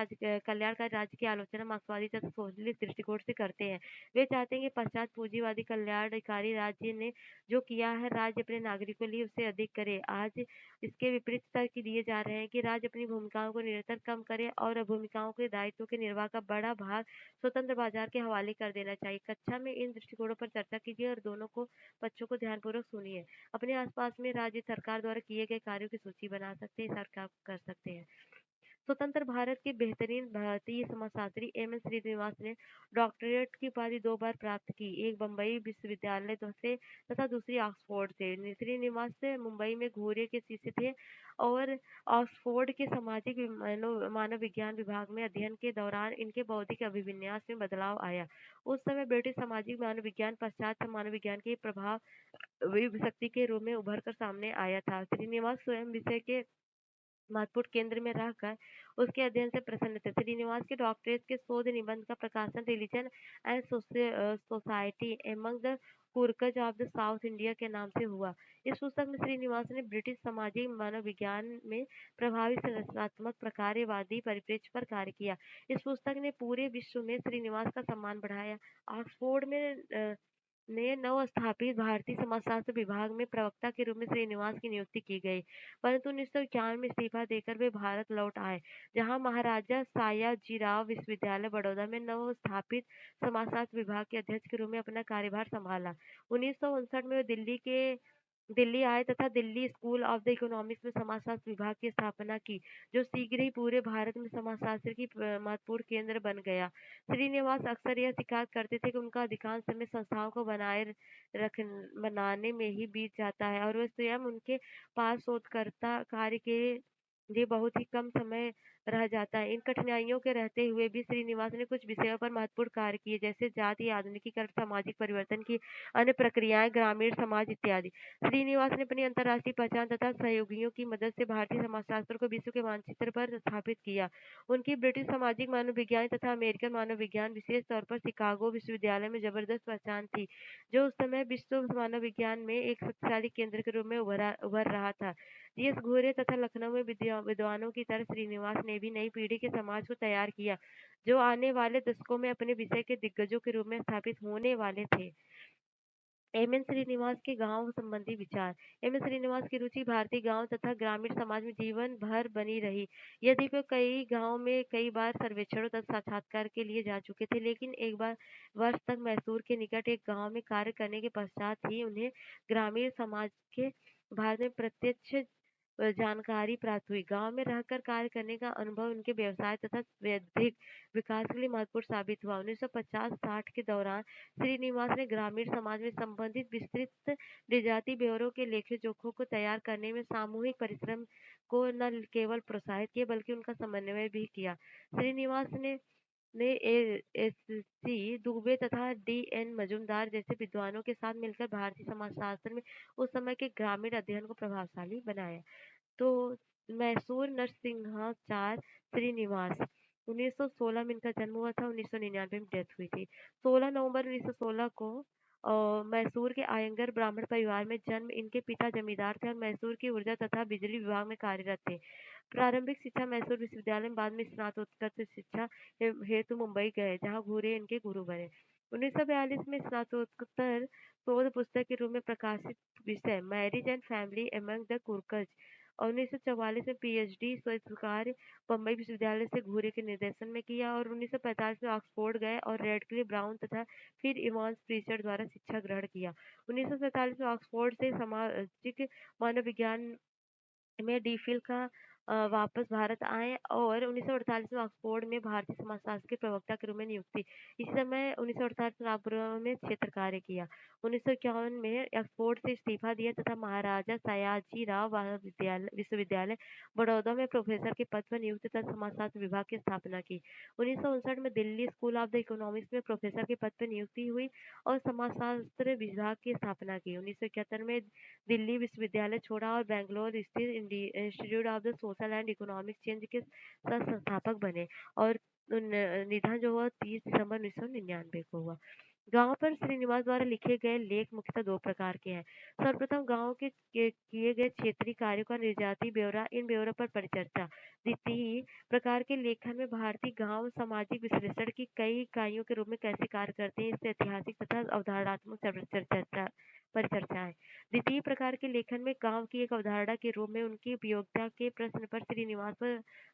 कल्याणकारी राज्य की आलोचना मार्क्सवादी तथा सोशलिस्ट दृष्टिकोण से करते हैं। वे चाहते हैं कि पश्चात पूंजीवादी कल्याणकारी राज्य ने जो किया है राज्य अपने नागरिकों के लिए उससे अधिक करे। आज इसके विपरीत तर्क दिए जा रहे हैं कि राज्य अपनी भूमिकाओं को निरंतर कम करे और भूमिकाओं के दायित्वों के निर्वाह का बड़ा भाग स्वतंत्र बाजार के हवाले कर देना चाहिए। कक्षा में इन दृष्टिकोणों पर चर्चा कीजिए और दोनों को बच्चों को ध्यानपूर्वक सुनिए। अपने आसपास में राज्य सरकार द्वारा किए गए कार्यों की सूची बना सकते हैं, सरकार कर सकते हैं। स्वतंत्र भारत के बेहतरीन भारतीय समाजशास्त्री एम एन श्रीनिवास ने डॉक्टरेट की उपाधि 2 बार प्राप्त की, एक बम्बई विश्वविद्यालय से तथा दूसरी ऑक्सफोर्ड से। श्रीनिवास से मुंबई में घूरे के शिष्य थे और ऑक्सफोर्ड के सामाजिक मानव विज्ञान विभाग में अध्ययन के दौरान इनके बौद्धिक अभिविन्यास में बदलाव आया। उस समय ब्रिटिश सामाजिक मानव विज्ञान पश्चात मानव विज्ञान के प्रभाव शक्ति के रूप में उभर कर सामने आया था। श्रीनिवास स्वयं विषय के महत्वपूर्ण केंद्र में रहकर उसके अध्ययन से प्रसन्न थे। श्रीनिवास के डॉक्टरेट के शोध निबंध का प्रकाशन religion and society among the Coorgs of the South India के नाम से हुआ। इस पुस्तक में श्रीनिवास ने ब्रिटिश सामाजिक मानव विज्ञान में प्रभावी संरचनात्मक प्रकारवादी परिप्रेक्ष्य पर कार्य किया। इस पुस्तक ने पूरे विश्व में श्रीनिवास का सम्मान बढ़ाया। ऑक्सफोर्ड में ने नवस्थापित भारतीय समाजशास्त्र विभाग में प्रवक्ता के रूप में श्रीनिवास की नियुक्ति की गई, परंतु 1951 में इस्तीफा देकर वे भारत लौट आए, जहां महाराजा सयाजीराव विश्वविद्यालय बड़ौदा में नवस्थापित समाजशास्त्र विभाग के अध्यक्ष के रूप में अपना कार्यभार संभाला। 1959 में वे दिल्ली आए तथा Delhi school of the economics में समाजशास्त्र विभाग की स्थापना की, जो शीघ्र ही पूरे भारत में समाजशास्त्र की महत्वपूर्ण केंद्र बन गया। श्रीनिवास अक्सर यह स्वीकार करते थे कि उनका अधिकांश समय संस्थाओं को रख बनाने में ही बीत जाता है और वह स्वयं उनके पास शोधकर्ता कार्य के लिए बहुत ही कम समय रह जाता है। इन कठिनाइयों के रहते हुए भी श्रीनिवास ने कुछ विषयों पर महत्वपूर्ण कार्य किए, जैसे जाति आधुनिकीकरण, सामाजिक परिवर्तन की अन्य प्रक्रियाएं, ग्रामीण समाज इत्यादि। श्रीनिवास ने अपनी अंतर्राष्ट्रीय पहचान तथा सहयोगियों की मदद से भारतीय समाजशास्त्र को विश्व के मानचित्र पर स्थापित किया। उनकी ब्रिटिश सामाजिक मानव विज्ञान तथा अमेरिकन मानव विज्ञान, विशेष तौर पर शिकागो विश्वविद्यालय में जबरदस्त पहचान थी, जो उस समय विश्व मानव विज्ञान में एक शक्तिशाली केंद्र के रूप में उभर रहा था। जीएस घूरे तथा लखनऊ में विद्वानों की तरह श्रीनिवास ने भी नई पीढ़ी के समाज को तैयार किया, जो आने वाले दशकों में अपने विषय के दिग्गजों के रूप में स्थापित होने वाले थे। एम एन श्रीनिवास के गांव संबंधी विचार। एम एन श्रीनिवास की रुचि भारतीय गांव तथा ग्रामीण समाज में जीवन भर बनी रही। यदि वे कई गांव में कई बार सर्वेक्षणों तथा साक्षात्कार के लिए जा चुके थे, लेकिन एक बार वर्ष तक मैसूर के निकट एक गांव में कार्य करने के पश्चात ही उन्हें ग्रामीण समाज के भारत में प्रत्यक्ष जानकारी प्राप्त हुई। गांव में रहकर कार्य करने का अनुभव उनके व्यवसाय तथा वैयक्तिक विकास के लिए महत्वपूर्ण साबित हुआ। 1950-60 के दौरान श्रीनिवास ने ग्रामीण समाज में संबंधित विस्तृत निजाती ब्यौरों के लेखे जोखों को तैयार करने में सामूहिक परिश्रम को न केवल प्रोत्साहित किया, बल्कि उनका समन्वय भी किया। श्रीनिवास ने एस सी दुबे तथा डी एन मजूमदार जैसे विद्वानों के साथ मिलकर भारतीय समाजशास्त्र में उस समय के ग्रामीण अध्ययन को प्रभावशाली बनाया। तो मैसूर नरसिंहाचार्य श्रीनिवास 1916 में इनका जन्म हुआ था, 1999 में डेथ हुई थी। 16 नवंबर 1916 को मैसूर के आयंगर ब्राह्मण परिवार में जन्म। इनके पिता जमींदार थे और मैसूर की ऊर्जा तथा बिजली विभाग में कार्यरत थे। प्रारंभिक शिक्षा मैसूर विश्वविद्यालय में, बाद में स्नातकोत्तर शिक्षा हेतु मुंबई गए, जहाँ घूरे इनके गुरु बने। 1942 में स्नातकोत्तर शोध पुस्तक के रूप में प्रकाशित विषय marriage and family among the कुर्कज और 1944 में पीएचडी स्वीकार बम्बई विश्वविद्यालय से घूरे के निर्देशन में किया और 1945 में ऑक्सफोर्ड गए और रेडक्लिफ ब्राउन तथा फिर इवांस प्रीचर द्वारा शिक्षा ग्रहण किया। 1947 में ऑक्सफोर्ड से सामाजिक मानव विज्ञान में डी फिल का वापस भारत आए और 1948 में ऑक्सफोर्ड में भारतीय समाजशास्त्र के प्रवक्ता के रूप में नियुक्त थी। इसी समय 1948 में नागपुर में क्षेत्र कार्य किया। 1951 में ऑक्सफोर्ड से इस्तीफा दिया तथा महाराजा सयाजीराव विश्वविद्यालय, बड़ौदा में प्रोफेसर के पद पर नियुक्त तथा समाजशास्त्र विभाग की स्थापना की। 1959 में Delhi school of the economics में प्रोफेसर के पद पर नियुक्ति हुई और समाजशास्त्र विभाग की स्थापना की। 1971 में दिल्ली विश्वविद्यालय छोड़ा और बैंगलोर स्थित institute of the social and economic change के सह-संस्थापक बने और निधन जो हुआ 30 दिसंबर 1999 को हुआ। गाँव पर श्रीनिवास द्वारा लिखे गए लेख मुख्यतः 2 प्रकार के हैं। सर्वप्रथम गाँव के किए गए क्षेत्रीय कार्यों का निर्याती ब्यौरा, इन ब्यौरों पर परिचर्चा। द्वितीय प्रकार के लेखन में भारतीय गाँव सामाजिक विश्लेषण की कई इकाइयों के रूप में कैसे कार्य करते हैं, इससे ऐतिहासिक तथा अवधारणात्मक चर्चा परिचर्चाएँ। द्वितीय प्रकार के लेखन में गाँव की एक अवधारणा के रूप में उनकी उपयोगिता के प्रश्न पर श्रीनिवास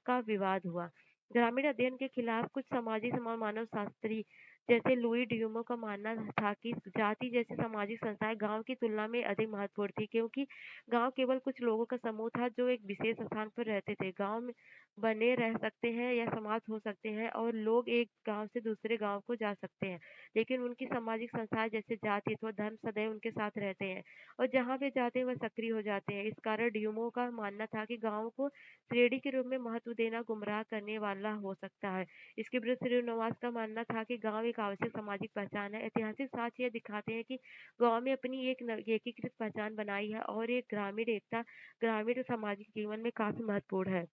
का विवाद हुआ। ग्रामीण अध्ययन के खिलाफ कुछ सामाजिक मानव शास्त्री जैसे लुई ड्यूमो का मानना था कि जाति जैसी सामाजिक संस्थाएं गांव की तुलना में अधिक महत्वपूर्ण थी क्योंकि गांव केवल कुछ लोगों का समूह था जो एक विशेष स्थान पर रहते थे। गांव में बने रह सकते हैं या समाप्त हो सकते हैं और लोग एक गांव से दूसरे गांव को जा सकते हैं, लेकिन उनकी सामाजिक संस्थाएं जैसे जाति अथवा धर्म सदैव उनके साथ रहते हैं और जहाँ वे जाते हैं वह सक्रिय हो जाते हैं। इस कारण ड्यूमो का मानना था कि गाँव को श्रेणी के रूप में महत्व देना गुमराह करने वाला हो सकता है। इसके विरुद्ध श्रीनिवास का मानना था कि गांव एक आवश्यक सामाजिक पहचान है। ऐतिहासिक साक्ष्य यह दिखाते हैं कि गांव में अपनी एक एकीकृत पहचान बनाई है और एक ग्रामीण एकता ग्रामीण सामाजिक जीवन में काफी महत्वपूर्ण है।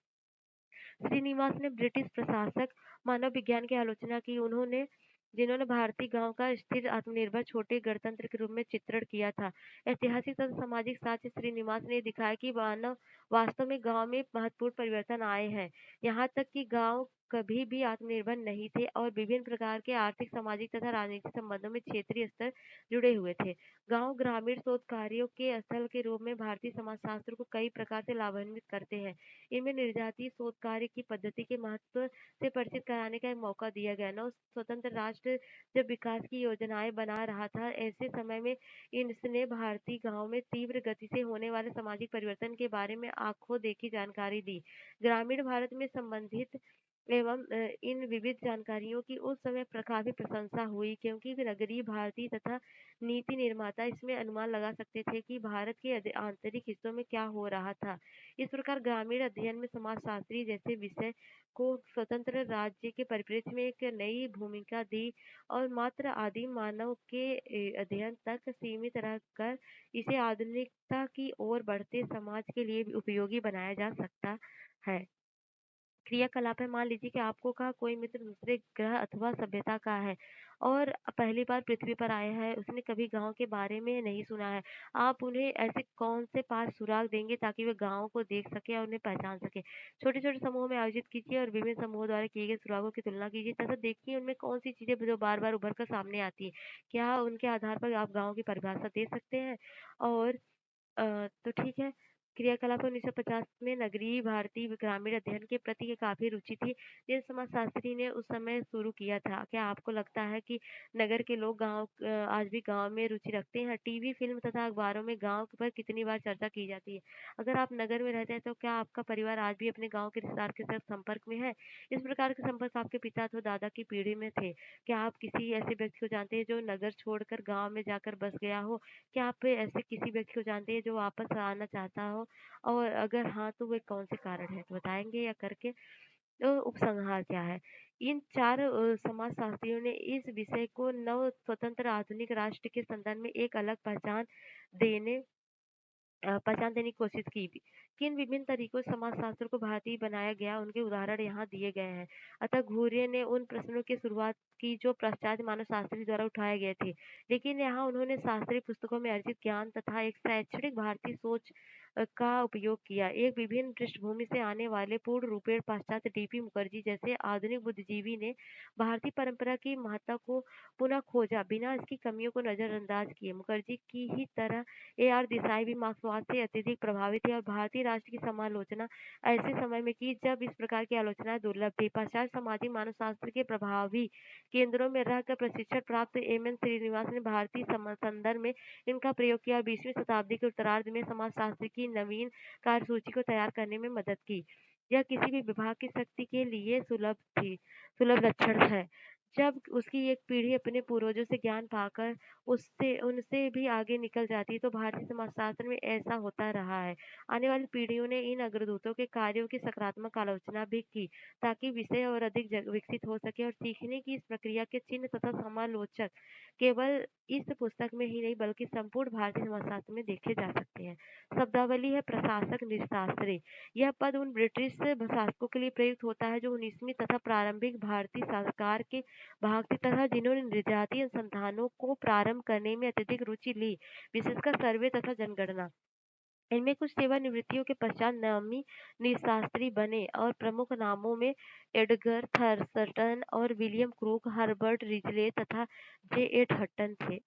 श्रीनिवास ने ब्रिटिश प्रशासक मानव विज्ञान की आलोचना की। उन्होंने जिन्होंने भारतीय गांव का स्थिर आत्मनिर्भर छोटे गणतंत्र के रूप में चित्रण किया था। ऐतिहासिक तथा सामाजिक साक्ष्य श्रीनिवास ने दिखाया कि मानव वास्तव में गांव में महत्वपूर्ण परिवर्तन आए हैं। यहाँ तक कि गांव कभी भी आत्मनिर्भर नहीं थे और विभिन्न प्रकार के आर्थिक, सामाजिक तथा राजनीतिक संबंधों में क्षेत्रीय स्तर जुड़े हुए थे। गांव ग्रामीण शोध कार्यों के स्थल के रूप में भारतीय समाजशास्त्र को कई प्रकार से लाभान्वित करते हैं। इनमें निर्याती शोध कार्य की पद्धति के महत्व से परिचित कराने का एक मौका दिया गया। नव स्वतंत्र राष्ट्र जब विकास की योजनाएं बना रहा था, ऐसे समय में इसने भारतीय गांव में तीव्र गति से होने वाले सामाजिक परिवर्तन के बारे में आंखों देखी जानकारी दी। ग्रामीण भारत में संबंधित एवं इन विविध जानकारियों की उस समय काफी प्रशंसा हुई क्योंकि नगरीय भारतीय तथा नीति निर्माता इसमें अनुमान लगा सकते थे कि भारत के आंतरिक हिस्सों में क्या हो रहा था। इस प्रकार ग्रामीण अध्ययन में समाजशास्त्री जैसे विषय को स्वतंत्र राज्य के परिप्रेक्ष्य में एक नई भूमिका दी और मात्र आदिम मानव के अध्ययन तक सीमित रहकर इसे आधुनिकता की ओर बढ़ते समाज के लिए भी उपयोगी बनाया जा सकता है। क्रियाकलाप है, मान लीजिए कि आपको का कोई मित्र दूसरे ग्रह अथवा सभ्यता का है और पहली बार पृथ्वी पर आया है, उसने कभी गाँव के बारे में नहीं सुना है। आप उन्हें ऐसे कौन से 5 सुराग देंगे ताकि वे गाँव को देख सकें और उन्हें पहचान सकें? छोटे-छोटे समूहों में आयोजित कीजिए और विभिन्न समूहों द्वारा किए गए सुरागों की तुलना कीजिए तथा देखिए उनमें कौन-सी चीज़ें जो बार-बार उभर कर सामने आती हैं। क्या उनके आधार पर आप गाँव की परिभाषा दे सकते हैं? और तो ठीक है। क्रियाकलाप 1950 में नगरीय भारतीय ग्रामीण अध्ययन के प्रति ये काफ़ी रुचि थी, जिन समाजशास्त्री ने उस समय शुरू किया था। क्या आपको लगता है कि नगर के लोग आज भी गाँव में रुचि रखते हैं? टीवी, फ़िल्म तथा अखबारों में गाँव पर कितनी बार चर्चा की जाती है? अगर आप नगर में रहते हैं, तो क्या आपका परिवार आज भी अपने गाँव के रिश्तेदार के साथ संपर्क में है? इस प्रकार के संपर्क आपके पिता अथवा दादा की पीढ़ी में थे। क्या आप किसी ऐसे व्यक्ति को जानते हैं जो नगर छोड़कर गाँव में जाकर बस गया हो? क्या आप ऐसे किसी व्यक्ति को जानते हैं जो वापस आना चाहता हो? और अगर हाँ, तो वे कौन-से कारण हैं? तो बताएँगे या करके उपसंहार क्या है? इन 4 समाजशास्त्रियों ने इस विषय को नव स्वतंत्र आधुनिक राष्ट्र के संदर्भ में एक अलग देने पहचान देने की कोशिश की भी। किन विभिन्न तरीकों से समाजशास्त्र को भारतीय बनाया गया, उनके उदाहरण यहाँ दिए गए हैं। अतः घुर्ये ने उन प्रश्नों की शुरुआत की जो पाश्चात्य मानवशास्त्री द्वारा उठाए गए थे। लेकिन यहाँ उन्होंने शास्त्रीय पुस्तकों में अर्जित ज्ञान तथा एक शैक्षणिक भारतीय सोच का उपयोग किया। एक विभिन्न पृष्ठभूमि से आने वाले पूर्ण रूपेण पाश्चात्य डीपी मुखर्जी जैसे आधुनिक बुद्धिजीवी ने भारतीय परंपरा की महत्ता को पुनः खोजा, बिना इसकी कमियों को नजरअंदाज किए। मुखर्जी की ही तरह ए.आर. देसाई भी मार्क्सवाद से अत्यधिक प्रभावित थे और भारतीय राष्ट्र की समालोचना ऐसे समय में की जब इस प्रकार की आलोचनाएं दुर्लभ थी। पश्चात सामाजिक मानवशास्त्र के प्रभावी केंद्रों में रहकर प्रशिक्षण प्राप्त एम.एन. श्रीनिवास ने भारतीय संदर्भ में इनका प्रयोग किया और 20वीं शताब्दी के उत्तरार्ध में समाजशास्त्र की नवीन कार्यसूची को तैयार करने में मदद की। यह किसी भी विभाग की शक्ति के लिए सुलभ लक्षण है। जब उसकी एक पीढ़ी अपने पूर्वजों से ज्ञान पाकर उससे उनसे भी आगे निकल जाती है, तो भारतीय समाजशास्त्र में ऐसा होता रहा है। आने वाली पीढ़ियों ने इन अग्रदूतों के कार्यों की सकारात्मक आलोचना भी की, ताकि विषय और अधिक विकसित हो सके और सीखने की इस प्रक्रिया के चिन्ह तथा समालोचक केवल इस पुस्तक में ही नहीं बल्कि संपूर्ण भारतीय समाजशास्त्र में देखे जा सकते हैं। शब्दावली है प्रशासक निशास्त्री। यह पद उन ब्रिटिश शासकों के लिए प्रयुक्त होता है जो 19वीं तथा प्रारंभिक भारतीय सरकार के भाग थे तथा जिन्होंने नृजातीय संस्थानों को प्रारंभ करने में अत्यधिक रुचि ली, विशेषकर सर्वे तथा जनगणना। इनमें कुछ सेवानिवृत्तियों के पश्चात नामी निशास्त्री बने और प्रमुख नामों में एडगर थर्स्टन और विलियम क्रूक, हर्बर्ट रिजले तथा जे.एट. हटन थे।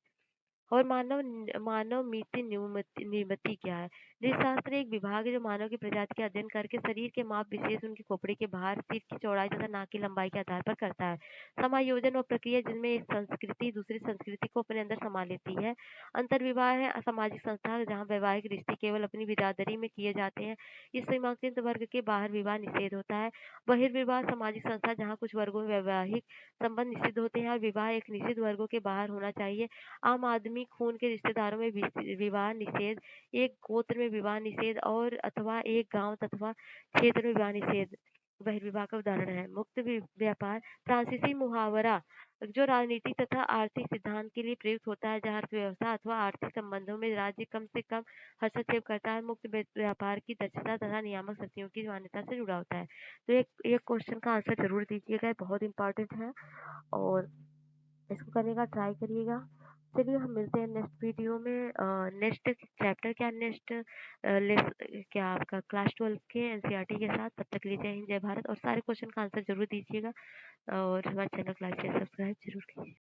और मानव मिति निमित्ति क्या है? नृशास्त्र एक विभाग है जो मानव की प्रजाति का अध्ययन करके शरीर के माप विशेष उनकी खोपड़ी के बाहर, सिर की चौड़ाई तथा नाक की लंबाई के आधार पर करता है। समायोजन और प्रक्रिया जिनमें एक संस्कृति दूसरी संस्कृति को अपने अंदर समा लेती है। अंतर्विवाह है असामाजिक संस्था जहाँ वैवाहिक रिश्ते केवल अपनी बिरादरी में किए जाते हैं। इस सीमांकित वर्ग के बाहर विवाह निषेध होता है। बहिर्विवाह सामाजिक संस्था जहाँ कुछ वर्गों में वैवाहिक संबंध निषिद्ध होते हैं और विवाह एक निश्चित वर्गों के बाहर होना चाहिए। आम आदमी खून के रिश्तेदारों में विवाह निषेध, एक गोत्र में विवाह निषेध और अथवा एक गांव अथवा क्षेत्र में विवाह निषेध बहिर्विवाह का उदाहरण है। मुक्त व्यापार फ्रांसीसी मुहावरा जो राजनीतिक तथा आर्थिक सिद्धांत के लिए प्रयुक्त होता है जहाँ अर्थव्यवस्था अथवा आर्थिक संबंधों में राज्य कम से कम हस्तक्षेप करता है, मुक्त व्यापार की दक्षता तथा नियामक शक्तियों की मान्यता से जुड़ा होता है। तो एक क्वेश्चन का आंसर जरूर दीजिएगा, ये बहुत इंपॉर्टेंट है और इसको करने का ट्राई करिएगा। चलिए हम मिलते हैं नेक्स्ट वीडियो में नेक्स्ट चैप्टर क्या नेक्स्ट क्या आपका क्लास 12 के एनसीईआरटी के साथ। तब तक के लिए जय हिंद जय भारत और सारे क्वेश्चन का आंसर जरूर दीजिएगा और हमारे चैनल को लाइक शेयर सब्सक्राइब जरूर कीजिए।